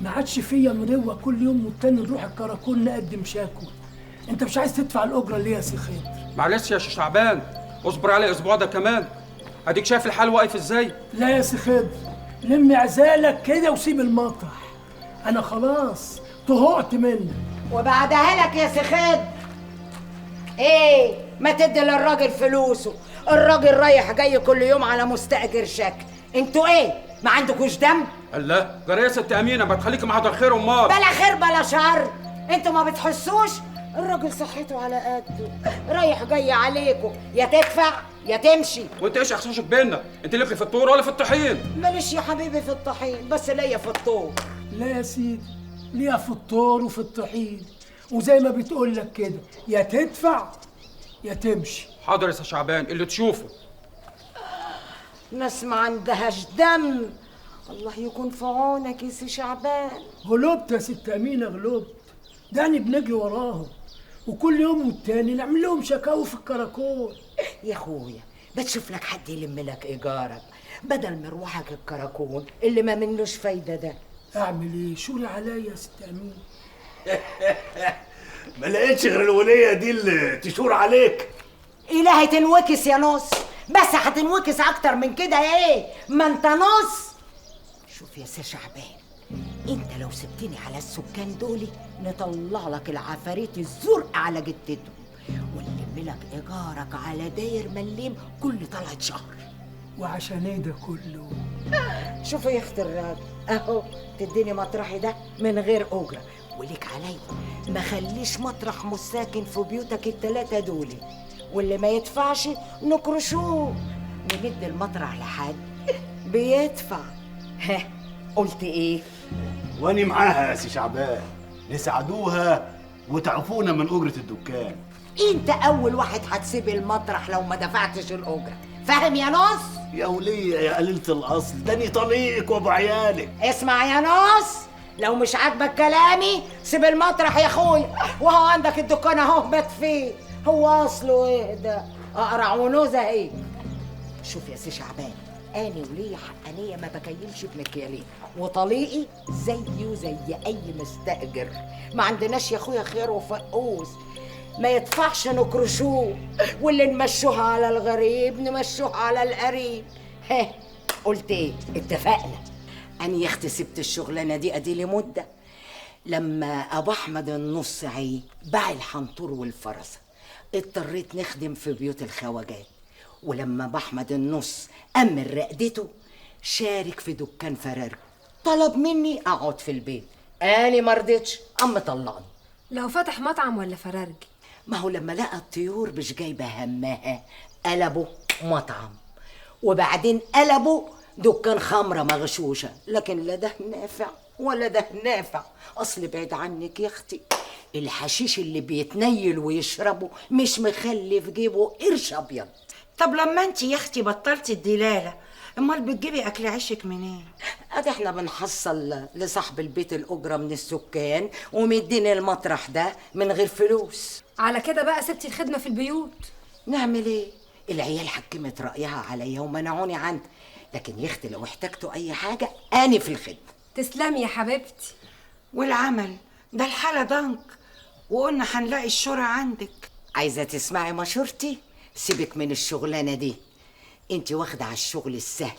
ما عادش فيا مروة كل يوم والتاني نروح الكراكون نقدم شاكو. أنت مش عايز تدفع الأجرة ليه يا سي خير؟ معلش يا شعبان، اصبر علي الأسبوع ده كمان. أديك شايف الحال واقف إزاي؟ لا يا سي خضر، لم عزالك كده وسيب المطرح. أنا خلاص طهقت منك. وبعدها لك يا سي خضر. إيه؟ ما تدي للراجل فلوسه، الراجل رايح جاي كل يوم على مستأجر شكل. انتوا إيه؟ ما عندكوش دم؟ الله، جرى يا ست أمينة ما تخليكي محضر خير أمال. بلا خير بلا شر، انتوا ما بتحسوش؟ الراجل صحته على قده، رايح جاي عليكم، يا تدفع يا تمشي. وانت ايش اخصاصك بينا؟ انت ليكي في الطور ولا في الطحين؟ ماليش يا حبيبي في الطحين، بس ليا في الطور. لا يا سيدي، ليها في الطور وفي الطحين، وزي ما بتقول لك كده يا تدفع يا تمشي. حاضر يا سي شعبان اللي تشوفه. ناس ما عندهاش دم. الله يكون في عونك يا سي شعبان. غلبت يا ست أمينة، غلبت. دعني بنجري وراهم وكل يوم والتاني نعمل لهم شكاوي في الكراكون. يا اخويا بتشوف لك حد يلم لك ايجارك بدل مروحك الكراكون اللي ما منوش فايده ده. اعمل ايه؟ شوري عليا يا ست أمينة. ما لقيتش غير الولية دي اللي تشور عليك. إلهي تنوكس يا نص، بس هتنوكس اكتر من كده يا ايه؟ ما انت نص. شوف يا سي شعبان، انت لو سبتني على السكان دول نطلع لك العفاريت الزرق على جتتهم ونلم لك ايجارك على داير مليم كل طلعت شهر. وعشان ايه ده كله؟ شوفوا يا اخت الراجل اهو، تديني مطرحي ده من غير اجره، وليك عليا ما خليش مطرح مساكن في بيوتك التلاتة دول، واللي ما يدفعش نكرشوه وندي المطرح لحد بيدفع. ها قلت ايه؟ واني معاها يا سي شعبان، نساعدوها وتعفونا من اجرة الدكان. انت اول واحد هتسيب المطرح لو ما دفعتش الاجره، فاهم يا نص؟ يا ولية يا قليلة الاصل، داني طليقك وابو عيالك. اسمع يا نص، لو مش عاجبك كلامي سيب المطرح يا اخويا، وهو عندك الدكان اهو بات فيه. هو اصله ايه ده؟ اقرع ونوزه اهي. شوف يا سي شعبان، اني وليا حقانيه ما بكيلش بمكيالين، وطليقي زيه زي اي مستاجر. ما عندناش يا اخويا خير وفقوس، ما يدفعش نكرشوه، واللي نمشوها على الغريب نمشوها على القريب. ها قلت ايه؟ اتفقنا. أنا يا اختي سبت الشغلانة دي أديلي مدة، لما أبو أحمد النصعي باع الحنطور والفرسة اضطريت نخدم في بيوت الخواجات، ولما أبو أحمد النص أمن رقدته شارك في دكان فرارجو، طلب مني اقعد في البيت، انا ما رضيتش، قام طلقني. لو فتح مطعم ولا فرارجي؟ ما هو لما لقى الطيور مش جايبه همها قلبوا مطعم، وبعدين قلبوا دكان خمره مغشوشه، لكن لا ده نافع ولا ده نافع. اصل بعيد عنك يا اختي، الحشيش اللي بيتنيل ويشربه مش مخلي في جيبه قرش ابيض. طب لما انت يا اختي بطلتي الدلاله، امال بتجيبي اكل عيشك منين؟ ادي احنا بنحصل لصاحب البيت الاجره من السكان ومديني المطرح ده من غير فلوس. على كده بقى سبتي الخدمه في البيوت؟ نعمل ايه؟ العيال حكمت رايها عليا ومنعوني عنها، لكن يا اختي لو احتجتوا اي حاجه انا في الخدمه. تسلمي يا حبيبتي. والعمل ده الحاله ضنك، وقلنا هنلاقي الشورى عندك. عايزه تسمعي مشورتي؟ سيبك من الشغلانه دي، انت واخده على الشغل السهل،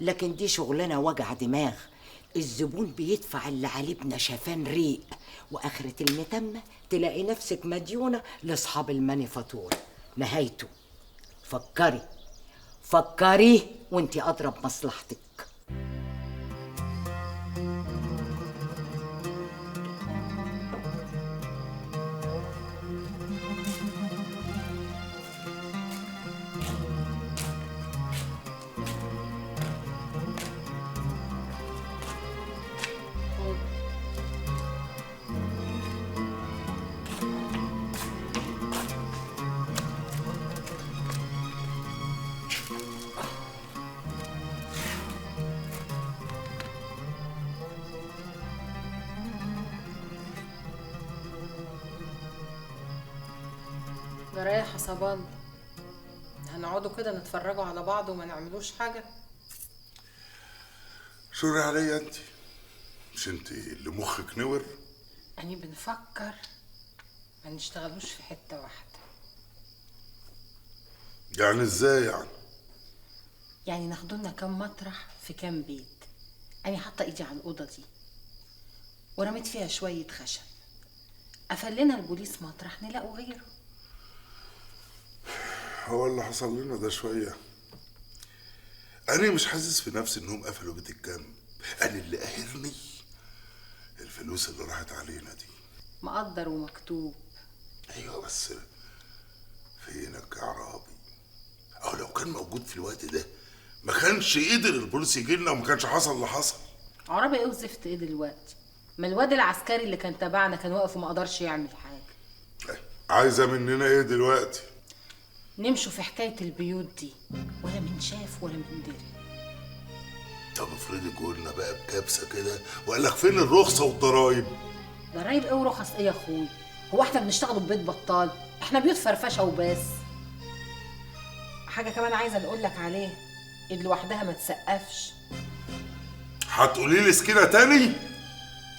لكن دي شغلانه وجع دماغ. الزبون بيدفع اللي عليه بنشفان ريق، واخره المتمه تلاقي نفسك مديونه لاصحاب المانيفاتوره. نهايته فكري فكري وانت اضرب مصلحتك. ده رايح حسبان، هنقعدوا كده نتفرجوا على بعض وما نعملوش حاجه؟ شوري عليا انت، مش انت اللي مخك نور؟ يعني بنفكر ما نشتغلوش في حته واحده. يعني ازاي يعني؟ يعني ناخدوا لنا كام مطرح في كام بيت. انا حاطه ايدي على الاوضه دي ورميت فيها شويه خشب، قفل لنا البوليس مطرح نلاقوا غيره. هو اللي حصل لنا ده شويه. انا مش حاسس في نفسي انهم قفلوا بيت الكامب، انا اللي قاهرني الفلوس اللي راحت علينا دي. مقدر ومكتوب. ايوه بس فينك يا عرابي؟ او لو كان موجود في الوقت ده ما كانش قدر البوليس يجي لنا وما كانش حصل اللي حصل. عربي ايه وزفت ايه دلوقتي؟ ما الواد العسكري اللي كان تبعنا كان واقف وما قدرش يعمل حاجه. عايزه مننا ايه دلوقتي؟ نمشوا في حكايه البيوت دي، ولا من شاف ولا من دري. طب افرضي قلنا بقى بكبسه كده وقال لك فين الرخصه والضرايب؟ ضرايب ايه ورخص ايه يا اخوي؟ هو احنا بنشتغل ببيت بطال؟ احنا بيوت فرفشه وبس. حاجه كمان عايزه نقول لك عليها، ايد لوحدها ما تسقفش. هتقولي لي سكينه تاني؟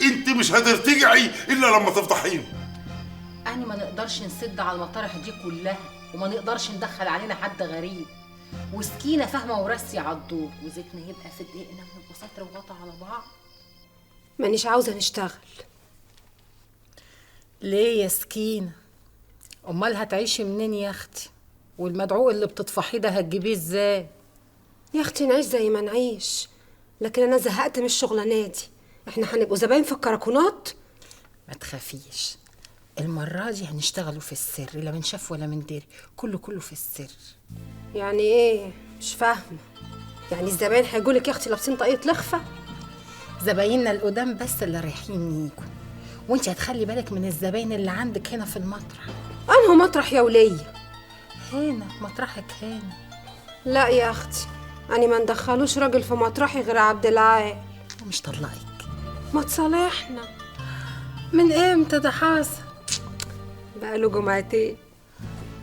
انت مش هترتجعي الا لما تفضحيني. يعني ما نقدرش نسد على المطارح دي كلها، وما نقدرش ندخل علينا حد غريب، وسكينه فاهمه وراسيه على الدور، وزيتنا يبقى في دقيقنا ونبقى سطر وغطا على بعض. مانيش عاوزه نشتغل. ليه يا سكينه؟ امال هتعيشي منين يا اختي؟ والمدعوق اللي بتطفحيه ده هتجيبيه ازاي؟ يا اختي نعيش زي ما نعيش، لكن انا زهقت من الشغلانه دي. احنا هنبقوا زباين في الكراكونات؟ ما تخافيش، المره دي هنشتغلوا في السر، لا من شاف ولا من دري، كله في السر. يعني ايه؟ مش فاهمه. يعني الزباين هيجولك يا اختي لابسين طاقية لخفه؟ زبايننا القدام بس اللي رايحين يجوا، وانت هتخلي بالك من الزباين اللي عندك هنا في المطرح. انهو مطرح يا وليه؟ هنا مطرحك هنا. لا يا اختي، أنا ما ندخلوش راجل في مطرحي غير عبد العال. مش طلقك؟ ما تصالحنا. من امتى ده حاصل؟ بقاله جمعتين.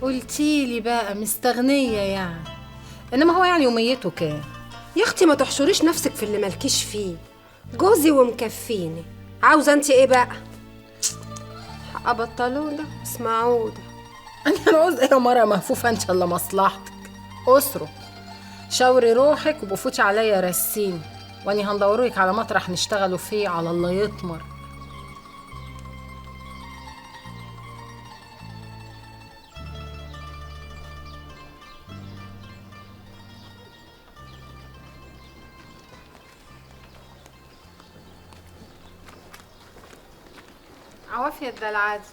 قلتيلي بقى مستغنية يعني، انما هو يعني يوميته كام؟ يا اختي ما تحشريش نفسك في اللي مالكيش فيه، جوزي ومكفيني. عاوزة انت ايه بقى؟ حق بطلولة اسمعوا ده. انا عاوز ايه يا مرة مهفوفة ان شاء الله مصلحتك. اسره شاوري روحك وبفوتي عليا رسيني، واني هندورك على مطرح نشتغلوا فيه على الله يطمر. عوافية ده العادي.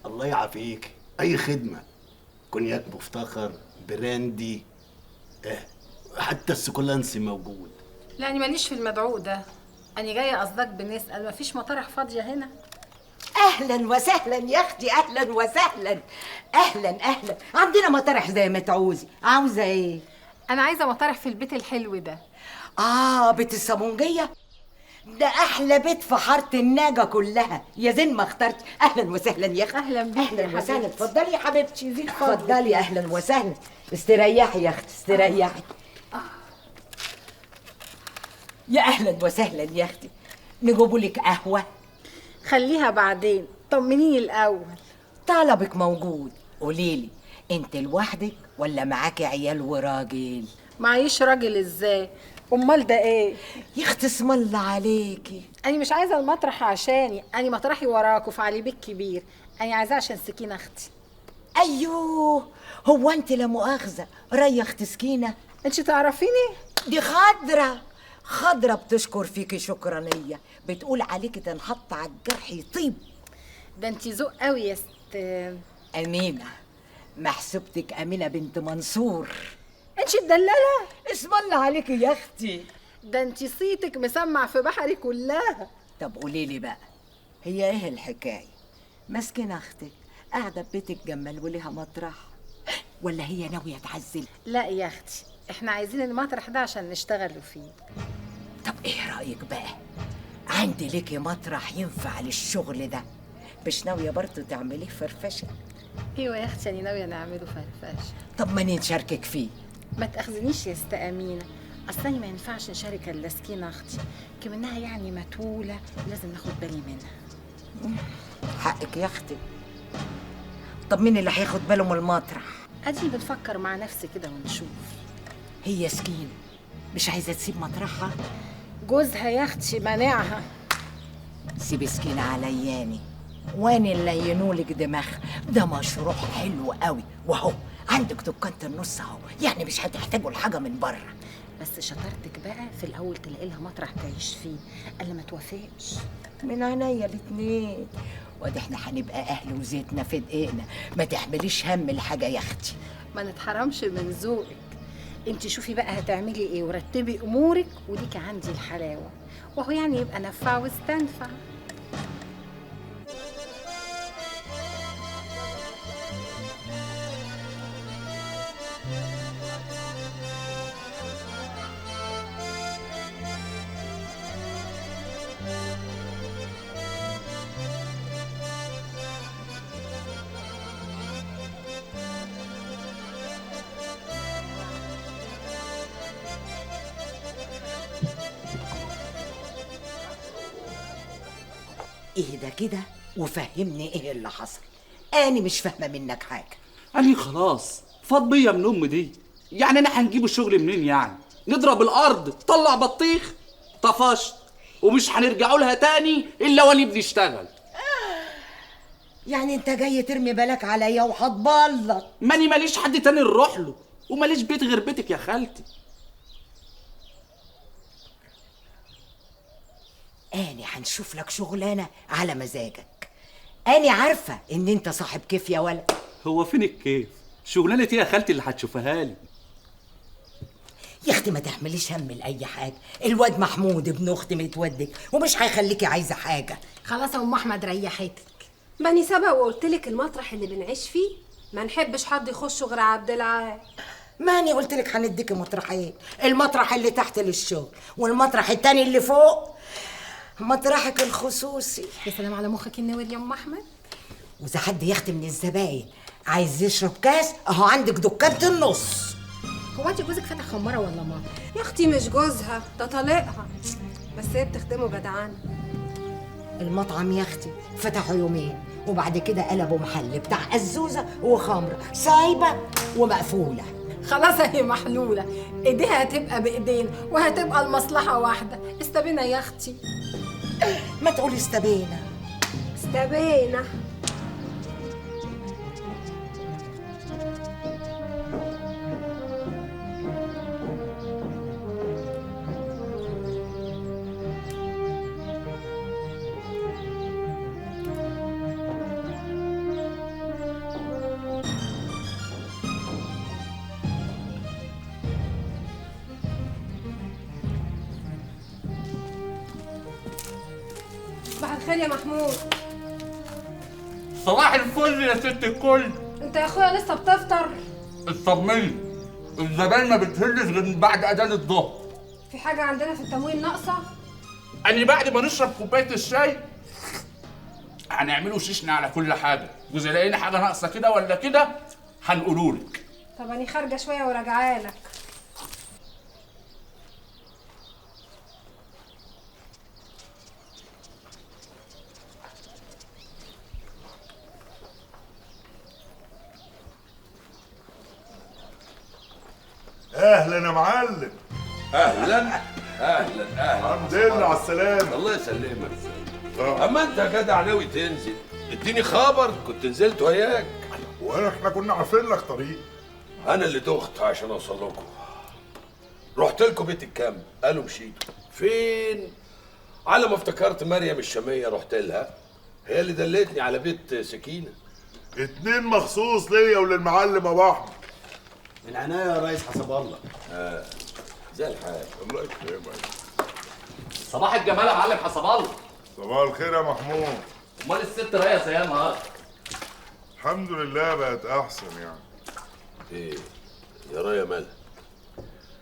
الله يعافيك. اي خدمه. كونياك مفتخر، براندي، حتى السكولانسي موجود. لا أنا ماليش في المدعو ده. أنا جاية قصدك بنسأل مفيش مطارح فاضية هنا؟ اهلا وسهلا يا اختي، اهلا وسهلا. اهلا عندنا مطارح زي ما تعوزي. عاوزه ايه؟ أنا عايزة مطارح في البيت الحلو ده. بيت الصابونجيه ده احلى بيت في حاره الناجه كلها. يا زين ما اخترت. اهلا وسهلا يا اختي. اهلا بيك. اهلا وسهلا. اتفضلي يا حبيبتي، زين اتفضلي. اهلا وسهلا. استريحي يا اختي، استريحي. يا اهلا وسهلا يا اختي. نجيبوا لك قهوه؟ خليها بعدين، طمنيني الأول. طلبك موجود. قوليلي انت لوحدك ولا معاكي عيال وراجل؟ معيش راجل ازاي؟ امال ده ايه؟ يا اختي اسم الله عليكي. انا مش عايزه المطرح عشاني، انا مطرحي وراكوا في علي بيك كبير. انا عايزاه عشان سكينه اختي. ايوه، هو انت لا مؤاخذه رايه اختي سكينه؟ انت تعرفيني؟ دي خضرة بتشكر فيكي شكرانيه، بتقول عليكي تنحط على الجرح يطيب. ده انت ذوق قوي يا ست امينه. محسوبتك امينه بنت منصور. انت الدلاله؟ اسم الله عليكي يا اختي. ده انت صيتك مسمع في بحري كلها. طب قولي لي بقى، هي ايه الحكايه؟ مسكينه اختك قاعده في بيتك جمال وليها مطرح، ولا هي ناويه تعزل؟ لا يا اختي، احنا عايزين المطرح ده عشان نشتغلوا فيه. طب ايه رايك بقى، عندي ليكي مطرح ينفع للشغل ده، مش ناويه برضه تعمليه فرفشه؟ ايوه يا اختي، انا ناويه نعمله فرفشه. طب ما نشاركك فيه. ما تاخذنيش يا ست امينه، اصلا ما ينفعش نشارك الا سكينه اختي، كمنها يعني متوله، لازم ناخد بالي منها. حقك يا اختي. طب مين اللي هياخد باله من المطرح؟ ادي بنفكر مع نفسي كده ونشوف. هي سكينه مش عايزه تسيب مطرحها؟ جوزها يا اختي مانعها. سيبي سكينه علياني وانا اللي ينولك دماغها. ده مشروع حلو قوي، وهو عندك دكانة النص اهو، يعني مش هتحتاجوا الحاجه من بره. بس شطارتك بقى في الاول تلاقي لها مطرح تعيش فيه، الا ما توافقش. من عينيا الاتنين، وادي احنا هنبقى اهل وزيتنا في دقيقنا. ما تحمليش هم الحاجه يا اختي. ما نتحرمش من ذوقك. انت شوفي بقى هتعملي ايه ورتبي امورك، وليكي عندي الحلاوه، وهو يعني يبقى نفع واستنفع. ايه ده كده وفهمني ايه اللي حصل، انا مش فاهمه منك حاجه. أني خلاص فاض بيا من أم دي، يعني أنا هنجيب الشغل منين يعني؟ نضرب الأرض طلع بطيخ؟ طفشت ومش هنرجعوا لها تاني إلا وأنا بنشتغل. يعني انت جاي ترمي بالك عليا وهتبلط؟ ماني ماليش حد تاني نروح له، وماليش بيت غير بيتك يا خالتي. أنا هنشوف لك شغلانة على مزاجك. أنا عارفة إن أنت صاحب كيف يا ولد. هو فين الكيف؟ شغلانة إيه يا خالتي اللي هتشوفها لي؟ يا أختي ما تحمليش هم لأي حاجة، الواد محمود ابن أختي متودك ومش هيخليكي عايزة حاجة. خلاص يا أم أحمد ريحتك. ماني سبق وقلت لك المطرح اللي بنعيش فيه ما نحبش حد يخشه غير عبد العال. ماني قلت لك هنديكي مطرحين، المطرح اللي تحت للشغل والمطرح التاني اللي فوق مطرحك الخصوصي. يا سلام على مخك النور يا ام احمد. واذا حد يا اختي من الزباين عايز يشرب كاس اهو عندك دكانة النص. هو انت جوزك فتح خماره ولا مطر؟ يا اختي مش جوزها، ده طليقها، بس هي بتخدمه جدعانه. المطعم يا اختي فتحوا يومين وبعد كده قلبوا محل بتاع الزوزه وخمره سايبه ومقفوله. خلاص هي محلوله، ايديها هتبقى بايدين وهتبقى المصلحه واحده. استبينا يا اختي. ما تقولي استبينا. استبينا. الخير يا محمود. صباح الفل يا ست الكل. انت يا اخويا لسه بتفطر؟ اطمني، الزبائن ما بتهلش غير من بعد اذان الظهر. في حاجه عندنا في التموين ناقصه؟ أني بعد ما نشرب كوبايه الشاي هنعملوا شيشنا على كل حاجه، واذا لقينا حاجه ناقصه كده ولا كده هنقولولك. طب انا خارجه شويه وراجعه لك. اهلا يا معلم. اهلا اهلا اهلا. الحمد لله على السلامه. الله يسلمك. اما انت يا جدع ناوي تنزل، اديني خبر كنت نزلت وياك. واحنا كنا عارفين لك طريق. انا اللي دخت عشان اوصل لكم. رحت لكم بيت الكامب، قالوا مشيتوا. فين؟ على ما افتكرت مريم الشاميه رحت لها، هي اللي دلتني على بيت سكينه. 2 مخصوص ليا وللمعلم ابو احمد. من عناية يا ريس حسب الله. زي الحال. الله يكرمك. صباح الجمال يا معلم حسب الله. صباح الخير يا محمود. امال الست رايه زي النهارده؟ الحمد لله بقت احسن يعني. ايه يا رايه مالها؟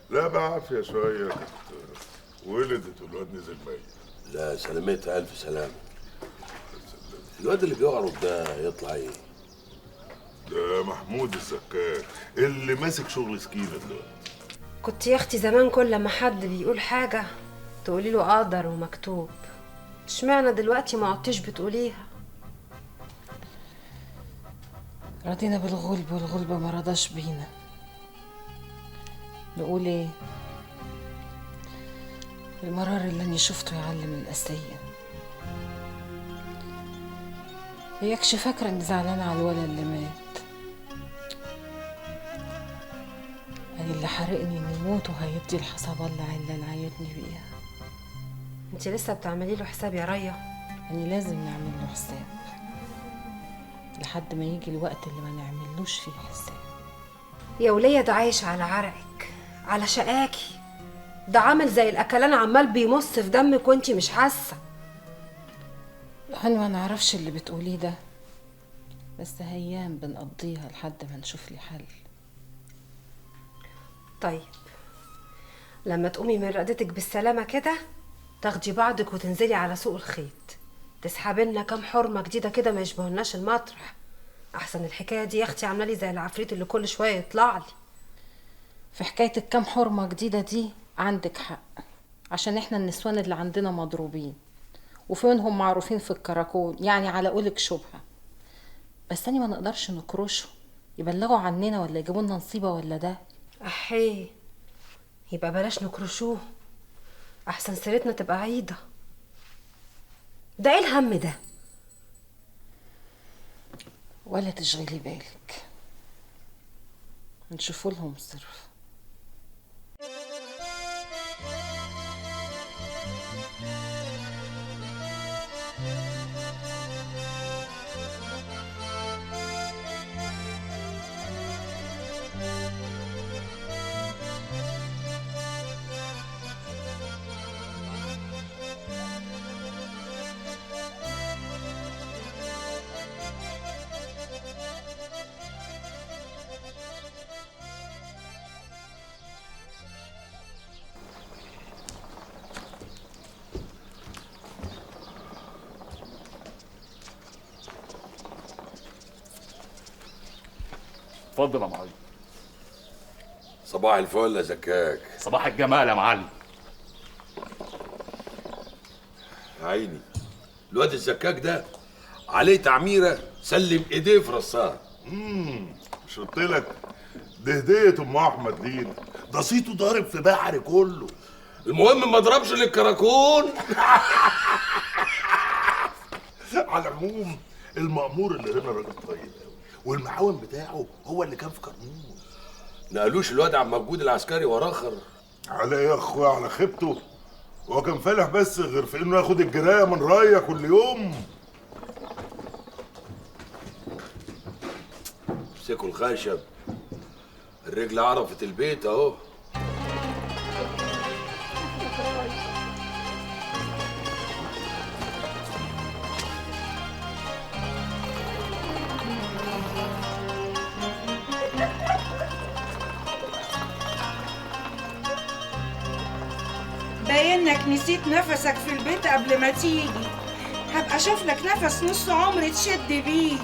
لا بعافيه شويه، كانت ولدت والواد نزل ميت. لا سلامتها الف سلامه. الواد اللي بيعرض ده يطلع ايه؟ ده محمود الزكاك اللي ماسك شغل سكينه دلوقتي. كنت يا اختي زمان كل ما حد بيقول حاجه تقولي له قدر ومكتوب، اشمعنى دلوقتي ما عدتش بتقوليها؟ رضينا بالغلب والغلب ما رضاش بينا. نقول ايه؟ المرار اللي اني شفته يعلم القسية. هيكش فاكرة اني زعلانة على الولد اللي مات. يعني اللي حرقني اني موت وهيدي الحساب الله علة اللي عايدني بيها. انت لسه بتعملي له حساب يا ريا؟ يعني لازم نعمل له حساب لحد ما يجي الوقت اللي ما نعملوش فيه حساب. يا ولية ده عايش على عرقك، على شقاكي، ده عامل زي الاكلان عمال بيمص في دمك وانتي مش حاسه. انا ما نعرفش اللي بتقوليه ده، بس ايام بنقضيها لحد ما نشوف لي حل. طيب لما تقومي من رقدتك بالسلامه كده تاخدي بعضك وتنزلي على سوق الخيط، تسحبي لنا كام حرمه جديده كده ما يشبهناش المطرح، احسن الحكايه دي يا اختي عامله لي زي العفريت اللي كل شويه يطلع لي. في حكايه الكام حرمه جديده دي عندك حق، عشان احنا النسوان اللي عندنا مضروبين وفي منهم معروفين في الكراكون، يعني على قولك شبهه، بس تاني ما نقدرش نكرشه، يبلغوا عننا ولا يجيبوا لنا نصيبه ولا ده. احيه، يبقى بلاش نكرشوه احسن سيرتنا تبقى عيده. ده ايه الهم ده؟ ولا تشغلي بالك، نشوفوا لهم صرف. اتفضل يا معلم. صباح الفل يا زكاك. صباح الجمال يا معلم. عيني الواد الزكاك ده عليه تعميره سلم ايديه في رصها. مش قلت لك دي هديه ام احمد لينا، ده صيته ضارب في بحري كله. المهم ما ضربش للكراكون. على العموم المأمور اللي هنا راجل طيب قوي، والمعاون بتاعه هو اللي كان في كرموز. نقلوش الواد عم موجود العسكري وراخر. على ايه يا اخويا؟ على خيبته. هو كان فالح بس غير في انه ياخد الجرايه من رايه كل يوم. امسكوا الخشب، الرجل عرفت البيت اهو. باينك نسيت نفسك في البيت قبل ما تيجي. هبقى اشوف لك نفس نص عمر تشد بيه.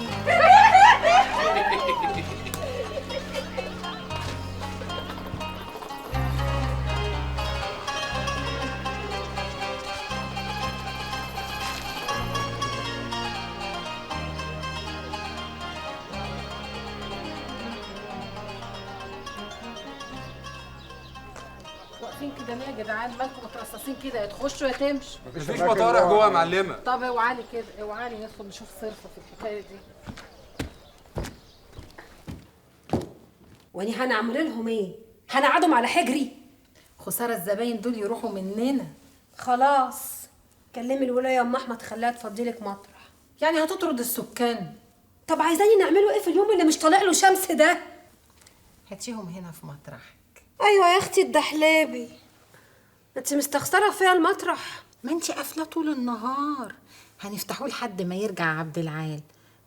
واقفين كده ليه يا جدعان؟ مالكم مترصصين كده؟ يا تخشوا يا تمشوا. مفيش مطارح جوه يا معلمه. طب اوعالي كده، اوعالي ندخل نشوف صرفه في الحكايه دي. واني هنعمل لهم ايه؟ هنقعدهم على حجري؟ خساره الزباين دول يروحوا مننا. خلاص كلمي الولايه ام احمد خليها تفضلك مطرح. يعني هتطرد السكان؟ طب عايزاني نعمله ايه في اليوم اللي مش طالع له شمس ده؟ هاتيهم هنا في مطرح. ايوه يا اختي الدحلابي، انت مستخسره فيها المطرح. ما انت قافله طول النهار، هنفتحوه لحد ما يرجع عبد العال.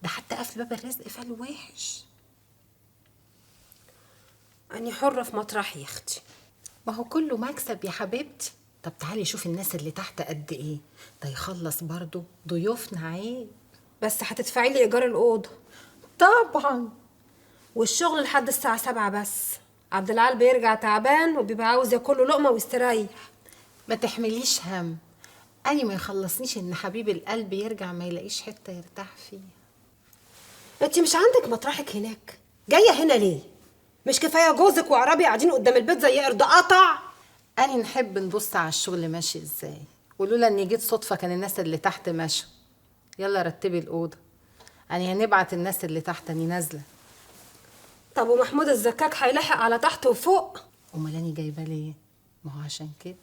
ده حتى قافل باب الرزق فال وحش. اني حره في مطرحي يا اختي. ما هو كله مكسب يا حبيبتي. طب تعالي شوفي الناس اللي تحت قد ايه، ده يخلص برضو ضيوفنا عيب. بس هتدفعي لي ايجار الاوضه. طبعا. والشغل لحد الساعه 7 بس. عبد العال بيرجع تعبان وبيبقى عاوز ياكل له لقمه ويستريح. ما تحمليش هم، أنا ما يخلصنيش إن حبيب القلب يرجع ما يلاقيش حتة يرتاح فيها. انت مش عندك مطرحك هناك؟ جايه هنا ليه؟ مش كفايه جوزك وعربي قاعدين قدام البيت زي قرد قطع؟ أنا نحب نبص على الشغل ماشي إزاي، ولولا إني جيت صدفة كان الناس اللي تحت ماشوا. يلا رتبي الأوضة، أنا هنبعت الناس اللي تحت، أنا نازلة. طب ومحمود الزكاك هيلحق على تحت وفوق؟ أمال أنا جايبة ليه؟ ما هو عشان كده.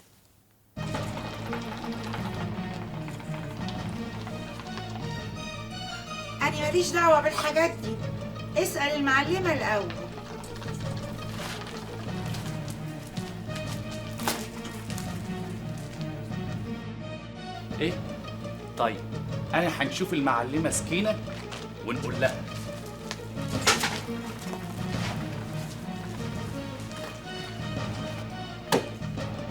أنا ماليش دعوة بالحاجات دي، اسأل المعلمة الأول. ايه؟ طيب انا هنشوف المعلمه سكينه ونقول لها.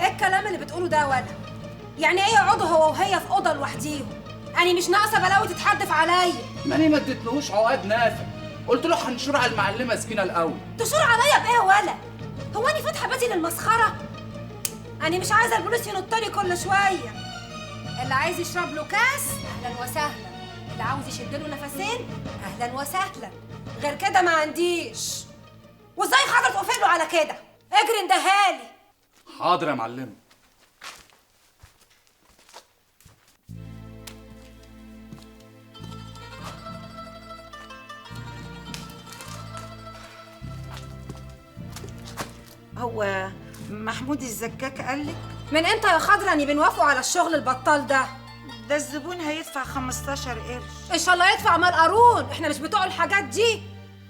ايه الكلام اللي بتقوله ده ولا؟ يعني ايه يقعدوا هو وهي في اوضه لوحديهم؟ انا مش ناقصه بلاوي تتحدف عليا. ما انا ما اديتلهوش عقاد نافع، قلت له هنشور على المعلمه سكينه الاول. تشور عليا بايه ولا؟ هو اني فاتحه بيتي للمسخره؟ انا مش عايزه البوليس ينطني كل شويه. اللي عايز يشرب له كاس اهلا وسهلا، اللي عاوز يشد له نفسين اهلا وسهلا، غير كده ما عنديش. وازاي حضرتك توافق له على كده؟ اجري اندهالي. حاضر يا معلمه. هو محمود الزكاك قالك؟ من امتى يا خضرة اني بنوافقوا على الشغل البطال ده؟ ده الزبون هيدفع 15 قرش. ان شاء الله يدفع مال قارون، احنا مش بتوع الحاجات دي.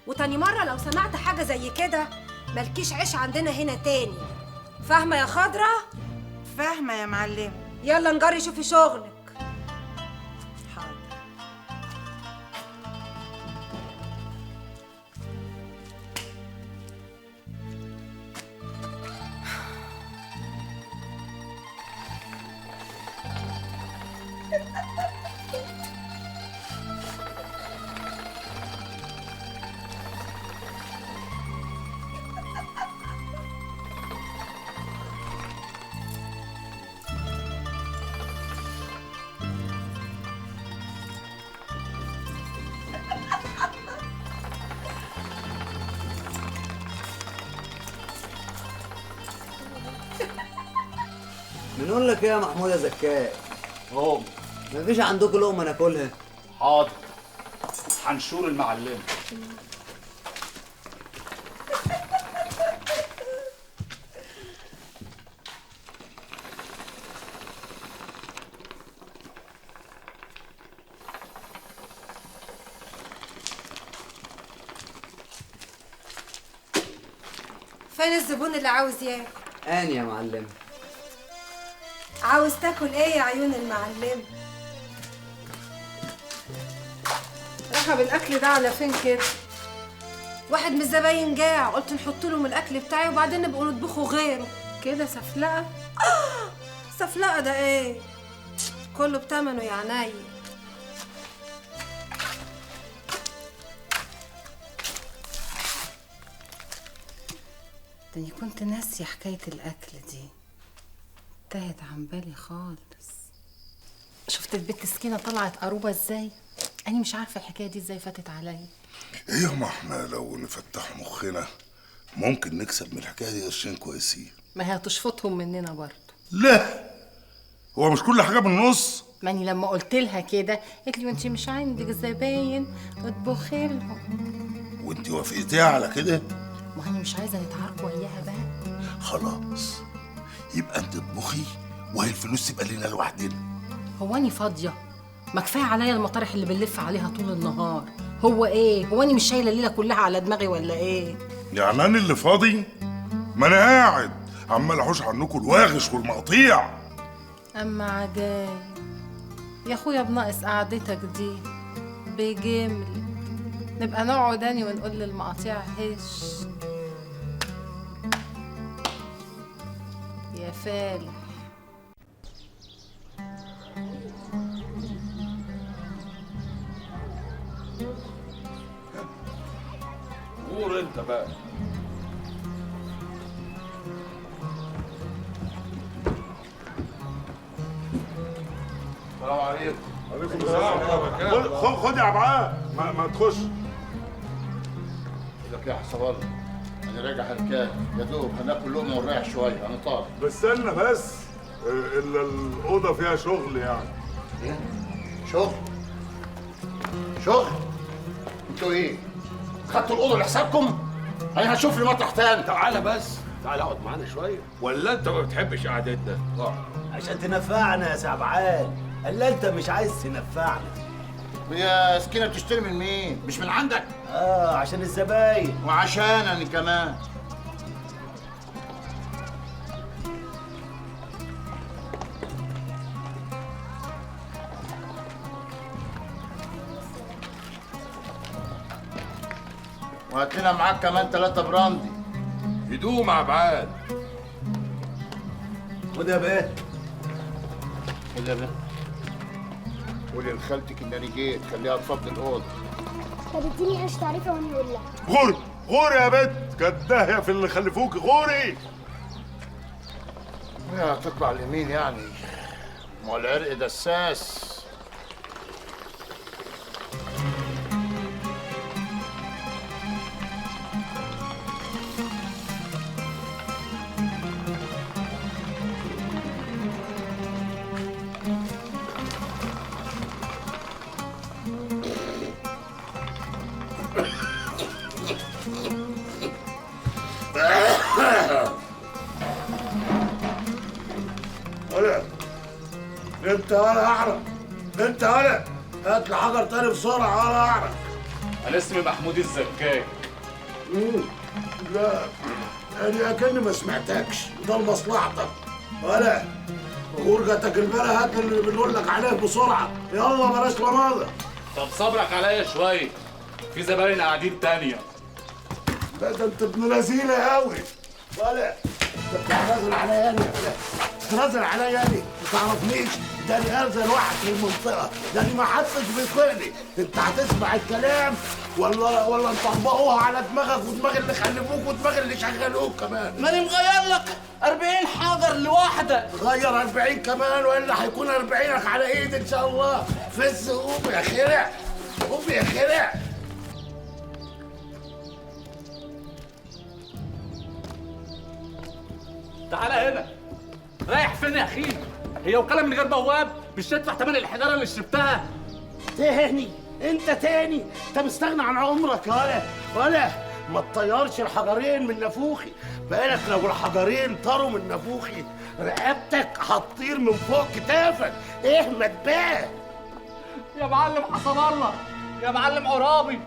وتاني مرة لو سمعت حاجة زي كده مالكيش عيش عندنا هنا تاني. فاهمة يا خضرة؟ فاهمة يا معلم. يلا نجري شوفي شغلك. بنقول لك ايه يا محمود يا زكاك؟ مفيش عندكم لقمه ناكلها؟ حاضر، هنشور المعلمه. فين الزبون اللي عاوز ياكل؟ اني يا معلم. عاوز تاكل ايه يا عيون المعلم؟ رحب الاكل ده على فين كده؟ واحد من الزباين جاع، قلت نحط لهم الاكل بتاعي وبعدين نبقوا نطبخوا غيره. كده سفلقه؟ سفلقة ده ايه؟ كله بتمنه يا عيني. ده أنا كنت ناسية حكاية الأكل دي، انتهت عن بالي خالص. شفت البت سكينة طلعت قروبة ازاي؟ أنا مش عارفة الحكاية دي ازاي فاتت عليا. ايه ما احنا لو نفتح مخنا ممكن نكسب من الحكايه دي قرشين كويسين. ما هي هتشفطهم مننا برضه. لا هو مش كل حاجه بالنص. ماني لما قلت لها كده قالت لي وانت مش عندك زباين اطبخي لهم. وانت وافقتيها على كده؟ ما انا مش عايزه نتعارك وياها بقى. خلاص يبقى انت اطبخي وهي الفلوس تبقى لنا لوحدنا. هو اني فاضيه؟ ما كفايه عليا المطارح اللي بنلف عليها طول النهار. هو ايه؟ هو اني مش شايله الليله كلها على دماغي ولا ايه؟ يعني انا اللي فاضي؟ ما انا قاعد عمال احوش عنكم الواغش والمقطيع. اما عجايب يا اخويا، بناقص قعدتك دي بجمل. نبقى نقعد اني ونقول للمقاطيع هش يا فالح. غور انت بقى. السلام عليكم. وعليكم السلام ورحمه الله وبركاته. خد يا عبعال ما تخش. لك يا حسب الله انا راجع هركان يا دوب هناكل لقمه ونريح شويه انا طالع. بس استنى بس الا الاوضه فيها شغل يعني. ايه؟ شغل؟ شغل؟ انتوا ايه؟ خدتوا الاوضه لحسابكم؟ انا هشوف لي مطرح تاني. تعالى بس، تعالى اقعد معانا شويه. ولا انت ما بتحبش قعدتنا؟ عشان تنفعنا يا سعبعال. الا انت مش عايز تنفعنا. يا سكينه بتشتري من مين؟ مش من عندك؟ عشان الزباين وعشان انا كمان. وهات لنا معاك كمان 3 براندي. يدوم عبعال. خد يا بيه. خد يا بيه. قولي لخالتك ان انا جيت، خليها تفضي الاوضه. طب اديني عيش تعريفه وانا اقول لها. غوري غوري يا بنت، كانت داهيه في اللي خلفوكي. غوري. يا تطلع اليمين يعني، ما هو العرق دساس. انت ولا اعرف. انت ولا هات لي حجر تاني بسرعه ولا اعرف. انا اسمي محمود الزكاك. لا انا اكني ما سمعتكش، ده لمصلحتك. ولا غرقتك البلا هات اللي بنقول لك عليه بسرعه. يلا بلاش رماده. طب صبرك عليا شويه، في زباين قاعدين تانيه. لا ده انت ابن لذينه قوي. ولا انت بتتنازل عليا انا؟ تتنازل عليا انا؟ ما تعرفنيش، ده انا ارزل واحد في المنطقه، ده انا ما حدش بيطيقني. انت هتسمع الكلام ولا نطبقوها على دماغك ودماغ اللي خلفوك ودماغ اللي شغلوك كمان؟ ماني مغير لك 40 حجر لوحدك. غير 40 كمان والا هيكون 40 على ايدي ان شاء الله. فز قوم يا خرع، قوم يا خرع. تعالى هنا. رايح فين يا اخي؟ هي وكاله من غير بواب مش تدفع ثمن الحجاره اللي شربتها؟ تاني انت تاني؟ انت مستغني عن عمرك ولا ما تطيرش الحجرين من نافوخي. بالك لو الحجرين طاروا من نافوخي رقبتك هتطير من فوق كتافك. اهمت بقى يا معلم حسب الله، يا معلم عرابي،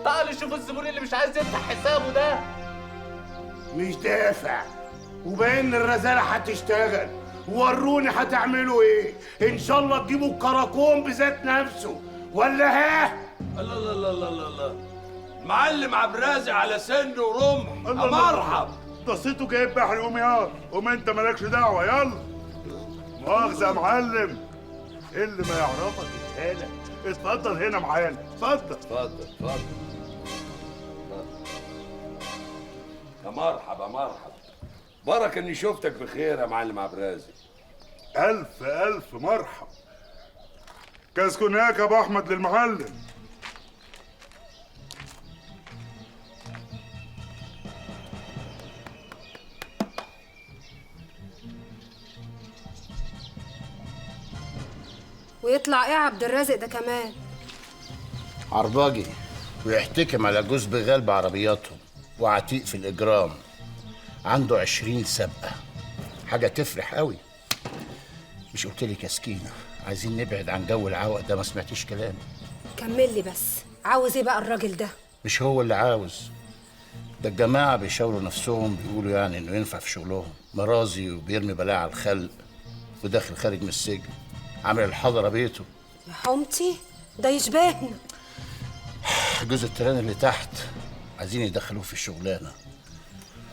تعال شوف الزبون اللي مش عايز يفتح حسابه ده. مش دافع وباين الرزاله هتشتغل. وروني هتعملوا ايه؟ ان شاء الله تجيبوا الكراكون بذات نفسه ولا ها؟ الله الله الله الله الله. معلم عبد الرازق على سن ورمح. مرحب. ده صيته جايب بحر. قوم يلا قوم، انت مالكش دعوه. يلا مؤاخذة يا معلم، اللي ما يعرفك يتهالك. اتفضل هنا معانا، اتفضل. اتفضل. يا مرحبا مرحبا. بركة اني شفتك بخير يا معلم عبد الرازق. ألف ألف مرحب. كاس كونياك يا أبو أحمد للمعلم. ويطلع ايه عبد الرازق ده كمان؟ عرباجي، ويحتكم على جوز بغال بعربياتهم، وعتيق في الإجرام. عنده 20 سابقة، حاجة تفرح قوي. مش قلتلك يا سكينة عايزين نبعد عن جو العوق ده؟ ما سمعتيش كلامي. كمل لي بس، عاوز ايه بقى الراجل ده؟ مش هو اللي عاوز ده، الجماعة بيشاوروا نفسهم، بيقولوا يعني إنه ينفع في شغلهم، مرازي وبيرمي بلاء على الخلق، وداخل خارج من السجن، عامل الحضرة بيته. يا حمتي ده يشبهنا. جوز التران اللي تحت عايزين يدخلوه في الشغلانة.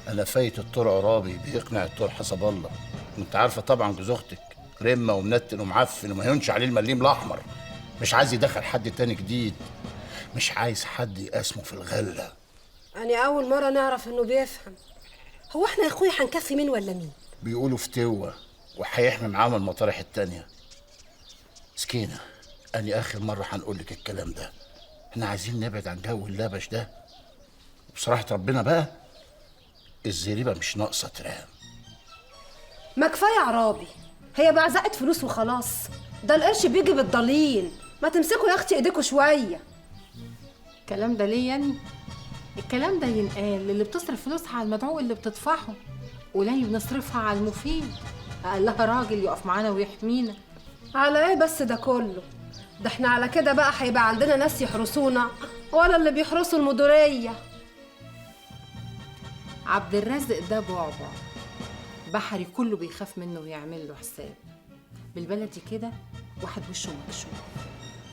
أنا فايت الطور عرابي بيقنع الطور حسب الله، وأنت عارفة طبعا جوز أختك رمة ومنتن ومعفن وما يهونش عليه المليم الأحمر. مش عايز يدخل حد تاني جديد، مش عايز حد يقاسمه في الغلة. أنا أول مرة نعرف إنه بيفهم. هو إحنا يا أخويا هنكفي مين ولا مين؟ بيقولوا فتوة وهيحمي معاهم المطارح التانية. سكينة، أنا آخر مرة هنقول لك الكلام ده. احنا عايزين نبعد عن جو اللبش ده، وبصراحة ربنا بقى الزريبة مش ناقصة ترام. ما كفاية عرابي، هي بعزقة فلوس وخلاص. ده القرش بيجي بالضليل، ما تمسكوا يا أختي إيديكوا شوية. الكلام ده ليه يعني؟ الكلام ده ينقال للي بتصرف فلوسها على المدعو اللي بتدفعه، قليل بنصرفها على المفيد. أقلها راجل يقف معانا ويحمينا. على ايه بس ده كله؟ ده احنا على كده بقى هيبقى عندنا ناس يحرسونا ولا اللي بيحرسوا المديرية. عبد الرازق ده بعبع بحري، كله بيخاف منه ويعمل له حساب. بالبلدي كده واحد وشه مكشوف.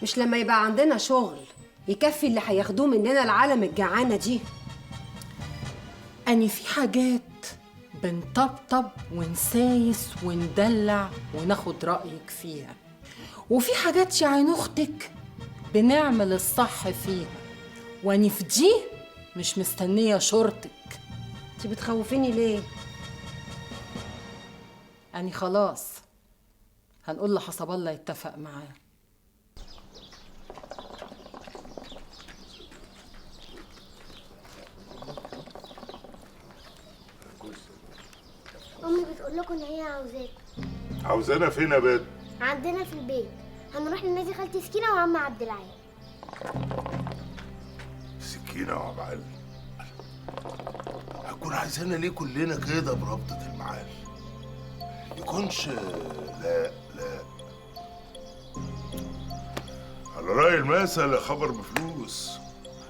مش لما يبقى عندنا شغل يكفي اللي هياخدوه مننا العالم الجعانة دي؟ أني في حاجات بنطبطب ونسايس وندلع وناخد رأيك فيها، وفي حاجات يا عين أختك بنعمل الصح فيها، وأني في دي مش مستنية شرطك. انت بتخوفيني ليه؟ أني خلاص هنقول لحسب الله يتفق معاه. امي بتقول لكم ان هي عاوزاكم. عاوزانا فين يا باد؟ عندنا في البيت، هنروح لنادي خالتي سكينه وعم عبد العال. سكينة وعم علي هتكون عايزانا ليه كلنا كده بربطة المعال؟ يكونش لا على رأي المثل خبر بفلوس.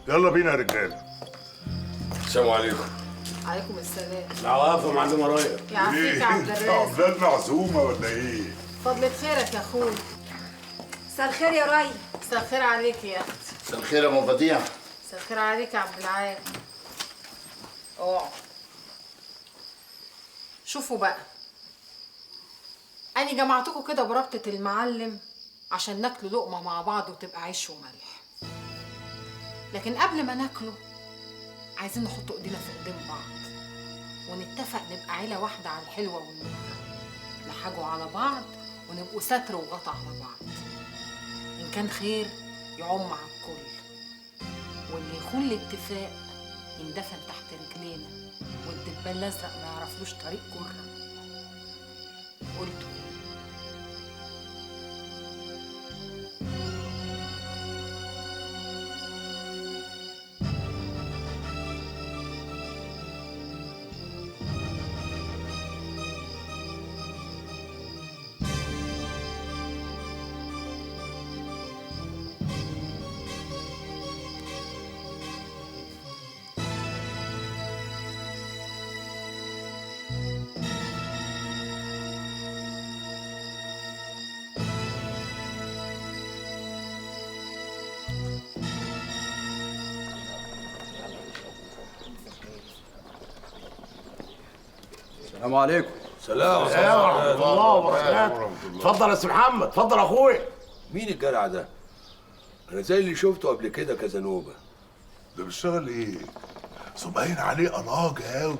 يلا بينا يا رجاله. السلام عليكم. عليكم السلام. العوافة يا معلمة راية. يعافيك يا عبد الرازق. عقبال معزومة ولا ايه؟ فضلة خيرك يا اخوي. مساء الخير يا ري. مساء الخير عليك يا اختي. مساء الخير يا ام بديع. مساء الخير عليك يا عبد العال. اقعد. شوفوا بقى، أنا جمعتكم كده بربطة المعلم عشان ناكلوا لقمة مع بعض وتبقى عيش وملح. لكن قبل ما ناكله عايزين نحط ايدينا في ايدين بعض ونتفق نبقى عيلة واحدة على الحلوة والمرة، نحاجوا على بعض ونبقوا ستر وغطا على بعض. إن كان خير يعم على الكل، واللي يخون الاتفاق يندفن تحت رجلينا، والدبان الازرق ما يعرفلوش طريق جره. قلتوا ايه؟ السلام عليكم. سلام ورحمة الله وبركاته. اتفضل يا سي محمد، اتفضل يا اخويا. مين الجدع ده؟ انا زي اللي شفته قبل كده كازانوبا. ده بيشتغل ايه؟ باين عليه قلاجة قوي.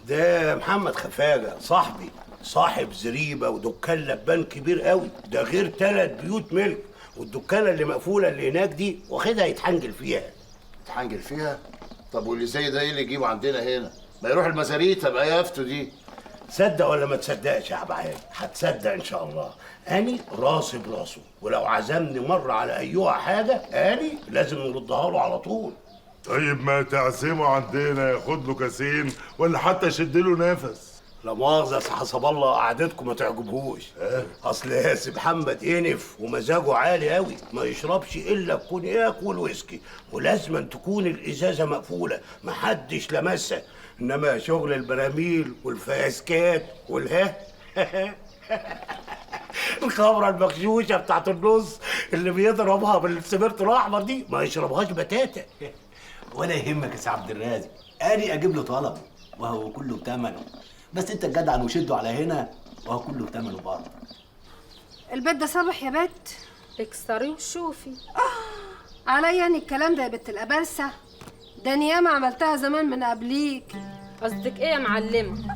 ده محمد خفاجة صاحبي، صاحب زريبة ودكان لبان كبير قوي، ده غير 3 بيوت ملك، والدكانة اللي مقفولة اللي هناك دي واخدها يتحنجل فيها. يتحنجل فيها؟ طب واللي زي ده ايه اللي يجيبه عندنا هنا؟ ما يروح المزاريطة بقى يافته دي. تصدق ولا ما تصدقش يا عبعال؟ هتصدق ان شاء الله. اني راسي براسه، ولو عزمني مرة على ايها حاجة اني لازم نردها له على طول. طيب ما تعزمه عندنا، ياخد له كاسين ولا حتى يشد له نفس. لا مؤاخذة يا حسب الله، قعدتكم ما تعجبهوش. اصل يا سي محمد ينف ومزاجه عالي قوي، ما يشربش الا الكونياك والويسكي، ولازم تكون الازازه مقفوله محدش لمسها. انما شغل البراميل والفياسكات والها الخمره المغشوشه بتاعت النص اللي بيضربها بالسبرتو الاحمر دي ما يشربهاش بتاتا. ولا يهمك يا سي عبد الرازق، اني اجيب له طلبه وهو كله بثمنه، بس انت الجدع وشده على هنا وهو كله بثمنه برضه. البيت ده صبح يا بت، اكسري وشوفي. عليا يعني الكلام ده يا بت الأبرسة، ده أنا ياما عملتها زمان من قبليك. قصدك ايه يا معلمة؟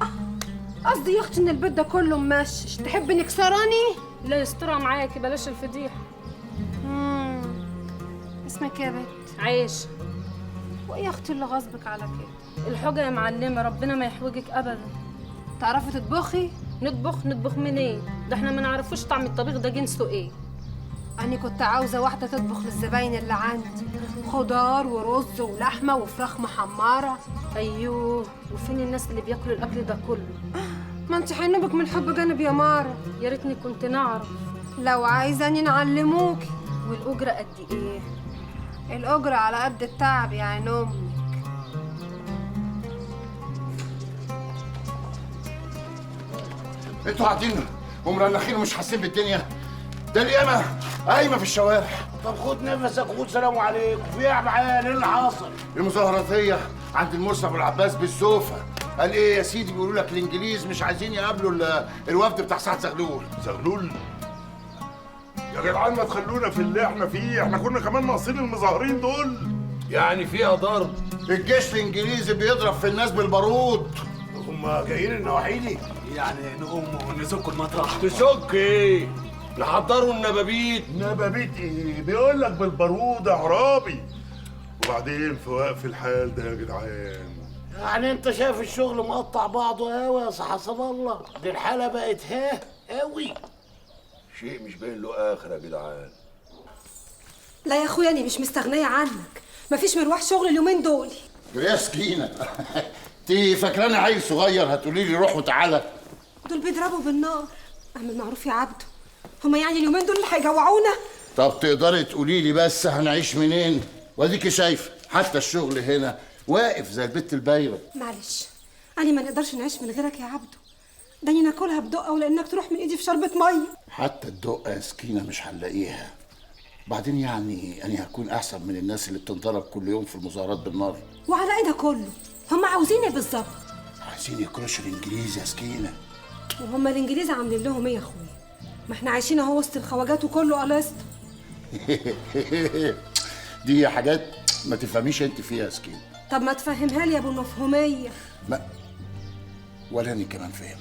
قصدي يا اختي ان البيت ده كله ممشش، تحبي نكسراني؟ لا يسترها معاكي، بلاش الفضيحة. اسمك يا بت؟ عيش. وايه يا اختي اللي غصبك على كده؟ الحاجة يا معلمة، ربنا ما يحوجك ابدا. تعرفي تطبخي؟ نطبخ منين؟ ده احنا ما نعرفوش طعم الطبيخ ده جنسه ايه. أنا كنت عاوزة واحدة تطبخ للزباين اللي عندي، خضار ورز ولحمة وفراخ محمرة. أيوه، وفين الناس اللي بياكلوا الأكل ده كله؟ ما انت حينبك من حب جانب يا مارة. يا ريتني كنت نعرف. لو عايزاني نعلموكي. والأجرة قد إيه؟ الأجرة على قد التعب يا عين أمك. انتوا قاعدين ومرنخين ومش حاسين بالدنيا؟ ده الياما قايمه في الشوارع. طب خد نفسك وخد سلام عليكم. في ايه يا عبعال؟ ايه اللي حصل؟ المظاهراتيه عند المرسي ابو العباس بالسوفه. قال ايه يا سيدي؟ بيقولوا لك الانجليز مش عايزين يقابلوا الوفد بتاع سعد زغلول. زغلول؟ يا جدعان ما تخلونا في اللي احنا فيه، احنا كنا كمان ناقصين المظاهرين دول. يعني فيها ضرب؟ الجيش الانجليزي بيضرب في الناس بالبارود. هم جايين النواحي دي؟ يعني نقوم ونسكوا المطرح. تسك ايه؟ يحضروا النبابيت. نبابيت ايه؟ بيقول لك بالبارود يا عرابي. وبعدين في وقف الحال ده يا جدعان، يعني انت شايف الشغل مقطع بعضه قوي يا حسب الله؟ دي الحاله بقت قوي. شيء مش باين له اخر يا جدعان. لا يا اخويا انا مش مستغنيه عنك، مفيش مروح شغل اليومين دول. يا سكينه انت فاكراني عيل صغير هتقولي لي روح وتعالى؟ دول بيضربوا بالنار. اعمل معروف يا عبده، هما يعني اليومين دول اللي هيجوعونا؟ طب تقدري تقولي لي بس هنعيش منين؟ واديكي شايفه حتى الشغل هنا واقف زي البت البايره. معلش انا ما نقدرش نعيش من غيرك يا عبده، ده ناكلها بدقه ولانك تروح من ايدي في شربة ميه. حتى الدقه يا سكينه مش هنلاقيها. بعدين يعني انا هكون احسن من الناس اللي بتنضرب كل يوم في المظاهرات بالنار. وعلى ايه ده كله؟ هم عاوزين ايه بالظبط؟ عايزين يكرشوا الانجليز يا سكينه. وهم الانجليز عاملين لهم ايه يا اخويا؟ ما احنا عايشين اهو وسط الخواجات وكله قلصت. دي حاجات ما تفهميش انت فيها يا سكينه. طب ما تفهمها لي يا ابو المفهوميه. ما ولا اني كمان فاهم.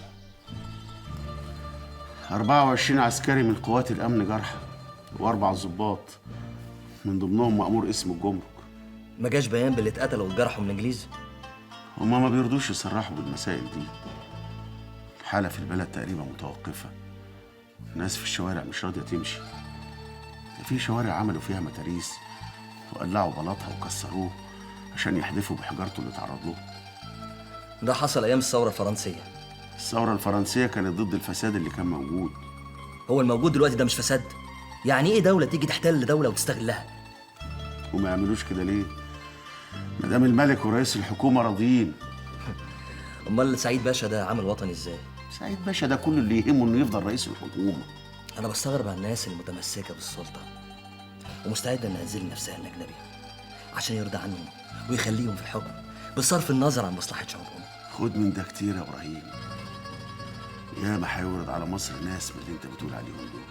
24 عسكري من قوات الامن جرحى و4 ضباط من ضمنهم مأمور اسم الجمرك. ما جاش بيان باللي اتقتلوا واتجرحوا من الانجليز؟ هما ما بيرضوش يصرحوا بالمسائل دي. الحالة في البلد تقريبا متوقفة. الناس في الشوارع مش راضية تمشي. في شوارع عملوا فيها متاريس وقلعوا بلاطها وكسروه عشان يحدفوا بحجارته اللي تعرض له. ده حصل ايام الثورة الفرنسية. الثورة الفرنسية كانت ضد الفساد اللي كان موجود. هو الموجود دلوقتي ده مش فساد؟ يعني ايه دولة تيجي تحتل دولة وتستغلها؟ وما يعملوش كده ليه؟ مدام الملك ورئيس الحكومة راضيين. امال سعيد باشا ده عامل وطني ازاي؟ سعيد باشا ده كل اللي يهمه انه يفضل رئيس الحكومة. انا بستغرب على الناس المتمسكة بالسلطة ومستعدة انها تذل نفسها الاجنبي عشان يرضى عنهم ويخليهم في الحكم بصرف النظر عن مصلحة شعوبهم. خد من ده كتير يا ابراهيم. ياما هيورد على مصر ناس من اللي انت بتقول عليهم دول.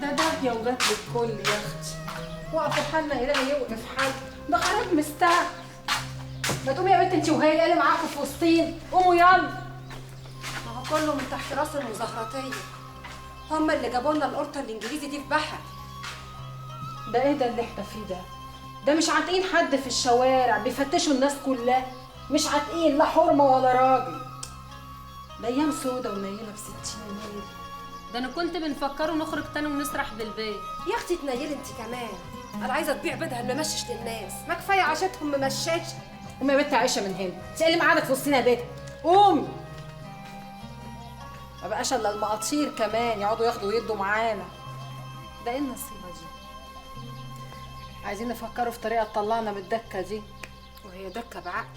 ده داهية وجات للكل يا اختي. وقف حالنا إلهي يوقف حال، ده خراب مستعد. ما تقومي يا بنت انت وهي اللي معاكوا في وسطين، قوموا يلا. ما هو كله من تحت راس المزهراتية، هم اللي جابوا لنا القرطة الإنجليزي دي في بحر. ده ايه ده اللي احنا فيه ده؟ ده مش عاتقين حد في الشوارع، بيفتشوا الناس كلها، مش عاتقين لا حرمة ولا راجل. ده أيام سودا ونيلة بستين نيل. ده انا كنت بنفكره نخرج تاني ونسرح بالبيت. يا اختي تنيلي انت كمان، انا عايزه تبيع بيضها الممشش للناس، ما كفايه عاشتهم ممششه. قومي يا بنت عايشه من هنا، انت اللي معانا في وسطنا يا بنت، قومي. ما بقاش الا المقاطير كمان يقعدوا ياخدوا ويدوا معانا. ده ايه النصيبه دي؟ عايزين نفكروا في طريقه تطلعنا من الدكه دي. وهي دكه بعقل؟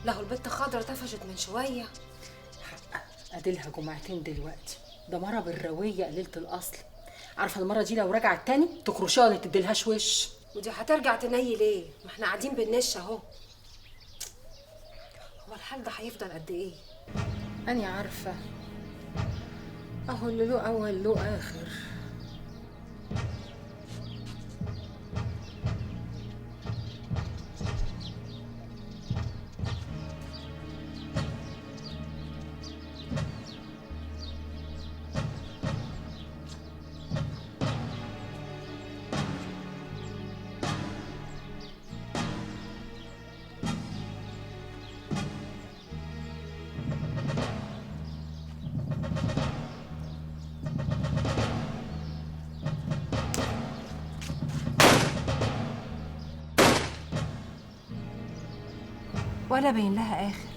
له البت خضرة طفشت من شويه. اديلها جمعتين دلوقتي، ده مره بالرويه قليله الاصل. عارفه المره دي لو رجعت تاني تكرشها ولا تديلهاش وش. ودي هترجع تنيل ليه؟ ما احنا قاعدين بالنش اهو. هو الحال ده هيفضل قد ايه؟ أنا عارفة، أهو اللي له أول له آخر. ولا باين لها اخر.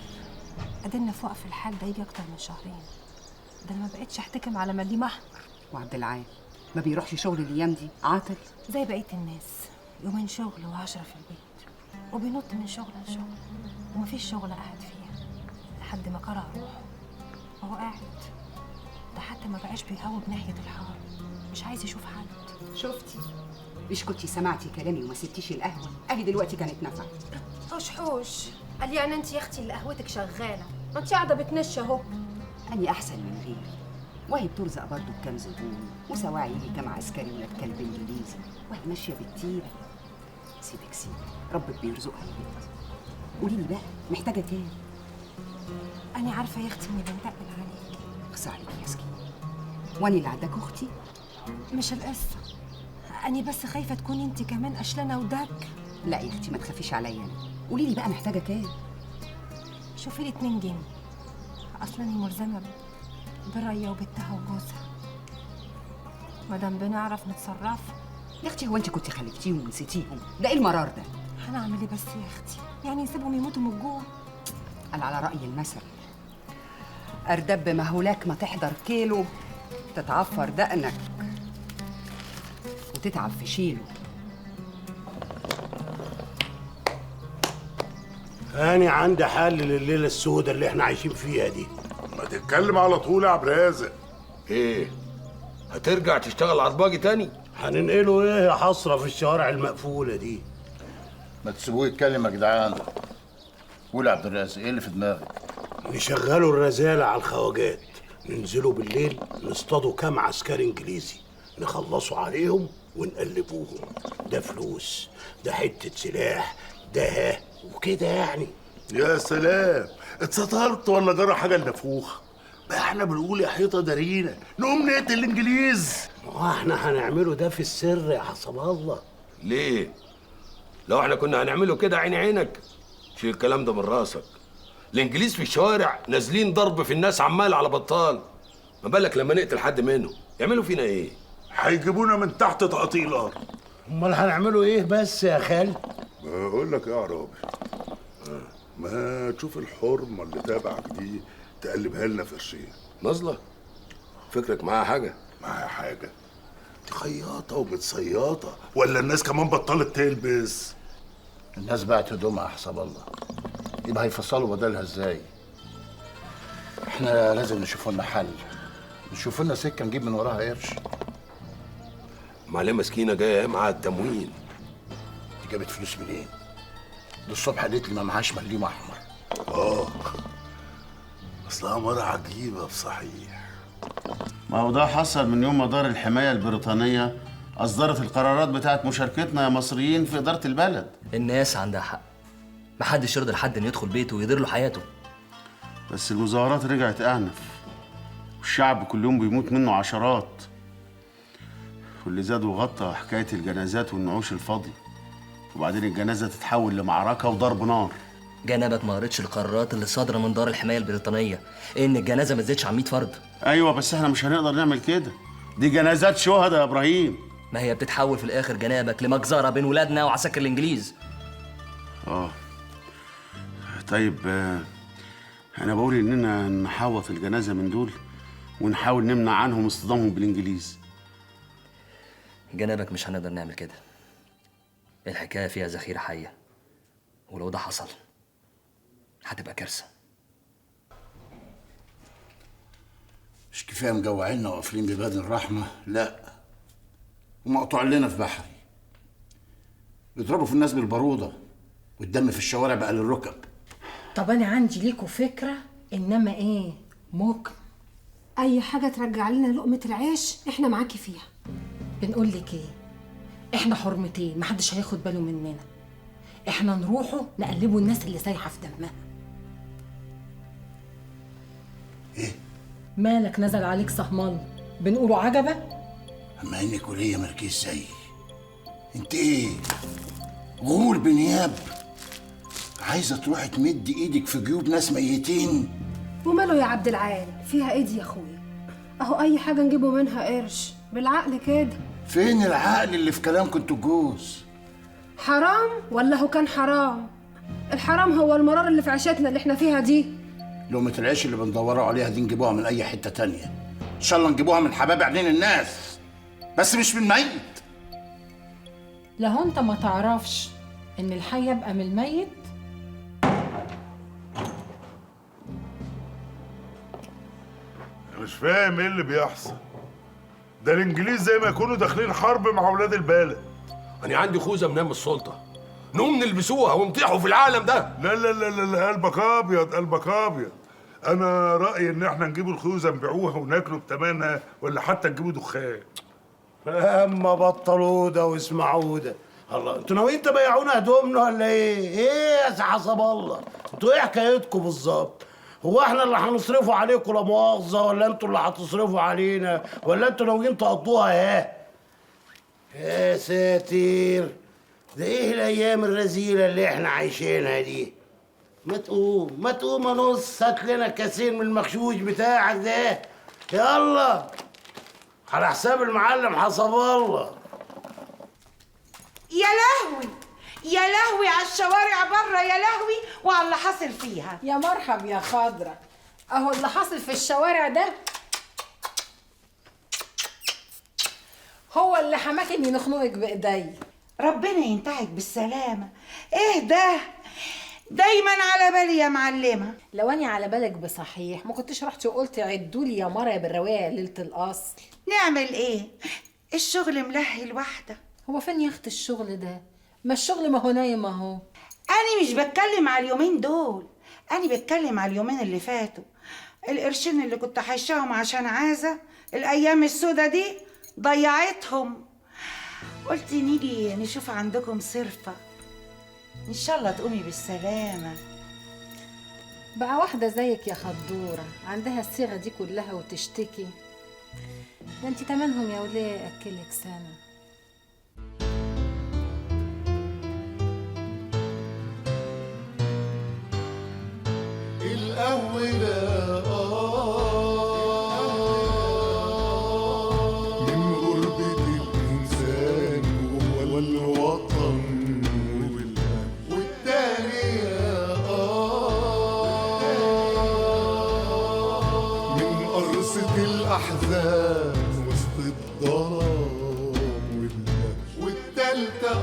ادينا في وقف الحال ده يجي اكتر من شهرين. ده انا ما بقتش احتكم على مليم احمر. وعبد العال ما بيروحش شغل الايام دي؟ عاطل زي بقيه الناس، يومين شغل و10 في البيت، وبينط من شغل لشغل، ومفيش شغل قاعد فيها لحد ما كره روحه. وهو قاعد ده حتى ما بقاش بيهوب ناحيه الحاره، مش عايز يشوف حد. شفتي؟ مش كنتي سمعتي كلامي وما سبتيش القهوه؟ اهي دلوقتي كانت نفعت. حوش حوش قال يعني انت يا اختي اللي قهوتك شغاله، ما انت قاعده بتنش اهو. اني احسن من غيري، وهي بترزق برضه بكام زبون وسواعي يجي كام عسكري ولا بكلب انجليزي، وهي ماشيه بالتيره. سيبك ربك بيرزقها يا بنت. قولي لي بقى محتاجه كام؟ انا عارفه يا اختي اني بنتقل عليك. اخص عليكي يا سكينه، واني اللي عندك اختي؟ مش القصه، أنا بس خايفة تكوني أنت كمان قشلانة ودك. لا يا أختي ما تخافيش عليا أنا. قولي لي بقى محتاجة كام؟ شوفي لي 2 جنيه، أصلا أنا ملزمة بريا وبنتها وجوزها، مادام بنعرف نتصرف. يا أختي هو أنت كنت خلفتيهم ونسيتيهم؟ ده إيه المرار ده؟ هنعمل إيه بس يا أختي؟ يعني نسيبهم يموتوا من الجوع؟ قال على رأي المثل، أردب مهولاك ما تحضر كيلو تتعفر دقنك وتتعب في شيله. أنا عندي حل لليلة السوداء اللي احنا عايشين فيها دي. ما تتكلم على طول يا عبد الرازق. ايه؟ هترجع تشتغل عرباجي تاني؟ هننقله ايه يا حسرة في الشوارع المقفولة دي؟ ما تسيبوه يتكلم يا جدعان. قول يا عبد الرازق ايه اللي في دماغك؟ نشغلوا الرزالة على الخواجات، ننزلوا بالليل نصطادوا كام عسكري انجليزي، نخلصوا عليهم ونقلبوهم. ده فلوس، ده حتة سلاح، ده وكده يعني. يا سلام، اتسطرت ولا جرى حاجه لنفوخ؟ بقى احنا بنقول يا حيطه دارينا نقوم نقتل الانجليز. واحنا هنعمله ده في السر يا حسب الله. ليه؟ لو احنا كنا هنعمله كده عيني عينك. شيل الكلام ده من راسك. الانجليز في الشوارع نازلين ضرب في الناس عمال على بطال. ما بالك لما نقتل حد منهم يعملوا فينا ايه؟ هيجيبونا من تحت تقطيع الارض. امال هنعمله ايه بس يا خالد؟ بقول لك ايه يا عرابي، ما تشوف الحرمه اللي تابعك دي تقلبها لنا في قرشين. نازله؟ فكرك معاها حاجه؟ معاها حاجه؟ دي خياطه ومتصياطه، ولا الناس كمان بطلت تلبس؟ الناس بعت هدومها حسب الله، يبقى هيفصلوا بدلها ازاي؟ احنا لازم نشوف لنا حل، نشوف لنا سكه نجيب من وراها قرش. معلمه مسكينه جايه معاها التموين. دي جابت فلوس منين؟ دي الصبح قالت لي ما معهاش مليم احمر. اصلها مرة عجيبه بصحيح. ما هو ده حصل من يوم ما دار الحمايه البريطانيه اصدرت القرارات بتاعت مشاركتنا يا مصريين في اداره البلد. الناس عندها حق، محدش يرضى لحد انه يدخل بيته ويدير له حياته. بس المظاهرات رجعت اعنف، والشعب كل يوم بيموت منه عشرات، واللي زاد وغطى حكايه الجنازات والنعوش الفاضي، وبعدين الجنازه تتحول لمعركه وضرب نار. جنابك ما قريتش القرارات اللي صادره من دار الحمايه البريطانيه ان الجنازه ما تزيدش عن 100 فرد؟ ايوه بس احنا مش هنقدر نعمل كده، دي جنازات شهداء يا ابراهيم. ما هي بتتحول في الاخر جنابك لمجزره بين ولادنا وعساكر الانجليز. طيب انا بقول اننا نحوط الجنازه من دول ونحاول نمنع عنهم اصطدامهم بالانجليز. جنابك مش هنقدر نعمل كده، الحكايه فيها ذخيره حيه، ولو ده حصل هتبقى كارثه. مش كفايه مجوعيننا وقافلين بباب الرحمه؟ لا، ومقطوع لنا في بحري، بيضربوا في الناس بالباروده، والدم في الشوارع بقى للركب. طب انا عندي ليكوا فكره، انما ايه ممكن اي حاجه ترجع لنا لقمه العيش احنا معاكي فيها. بنقول لك ايه، احنا حرمتين محدش هياخد باله مننا، احنا نروحوا نقلبوا الناس اللي سايحه في دمها. ايه مالك نزل عليك صهمان؟ بنقولوا عجبه؟ اما انك ولية مركز زي انت ايه، غول بنياب، عايزه تروحي تمد ايدك في جيوب ناس ميتين؟ وماله يا عبد العال، فيها ايدي يا اخويا، اهو اي حاجه نجيبه منها قرش بالعقل كده. فين العقل اللي في كلامكم انتوا الجوز؟ حرام ولا هو كان حرام؟ الحرام هو المرار اللي في عيشتنا اللي احنا فيها دي. لقمة العيش اللي بندوروا عليها دي نجيبوها من اي حته تانية، ان شاء الله نجيبوها من حباب عينين الناس، بس مش من ميت. لهو انت ما تعرفش ان الحي يبقى من الميت؟ مش فاهم ايه اللي بيحصل ده. الانجليز زي ما يكونوا داخلين حرب مع اولاد البلد. انا عندي خوذه منام السلطه، نقوم نلبسوها ونطيحوا في العالم ده. لا لا لا لا، قلبك ابيض قلبك ابيض. انا رايي ان احنا نجيب الخوذه نبيعوها وناكلوا بثمنها، ولا حتى نجيبوا دخان. اما بطلوا ده واسمعوا ده. الله، انتوا ناويين تبيعونا هدومنا ولا ايه؟ ايه يا حسب الله، انتوا ايه حكايتكم بالظبط؟ هو احنا اللي هنصرفوا عليكم لا مؤاخذه، ولا انتوا اللي هتصرفوا علينا، ولا انتوا ناويين تقضوها يا ساتر، ده ايه الايام الرذيله اللي احنا عايشينها دي؟ ما تقوم يا نص، هات لنا كاسين من المغشوش بتاعك ده، يلا على حساب المعلم حسب الله. يا لهوي يا لهوي على الشوارع بره، يا لهوي وعلى اللي حاصل فيها. يا مرحب يا خضرة، اهو اللي حاصل في الشوارع ده هو اللي حماك اني نخنقك بايدي. ربنا ينتهك بالسلامة. ايه ده؟ دايما على بالي يا معلمة. لو اني على بالك بصحيح ما كنتش رحتي وقلتي عدولي يا مرة بالرواية ليلة الاصل. نعمل ايه؟ الشغل ملهي الواحدة. هو فين يا اخت الشغل ده؟ ما الشغل ما هو نايم اهو. انا مش بتكلم على اليومين دول، انا بتكلم على اليومين اللي فاتوا. القرشين اللي كنت حايشاهم عشان عازة الايام السودة دي ضيعتهم. قلت نيجي نشوف عندكم صرفة، ان شاء الله تقومي بالسلامة. بقى واحدة زيك يا خضورة عندها الصيغة دي كلها وتشتكي؟ ده انت تمنهم يا وليه يأكلك سنة. الأولى من غربة الإنسان جوه الوطن والتانية من قرصة الأحزان وسط الظلام والتالتة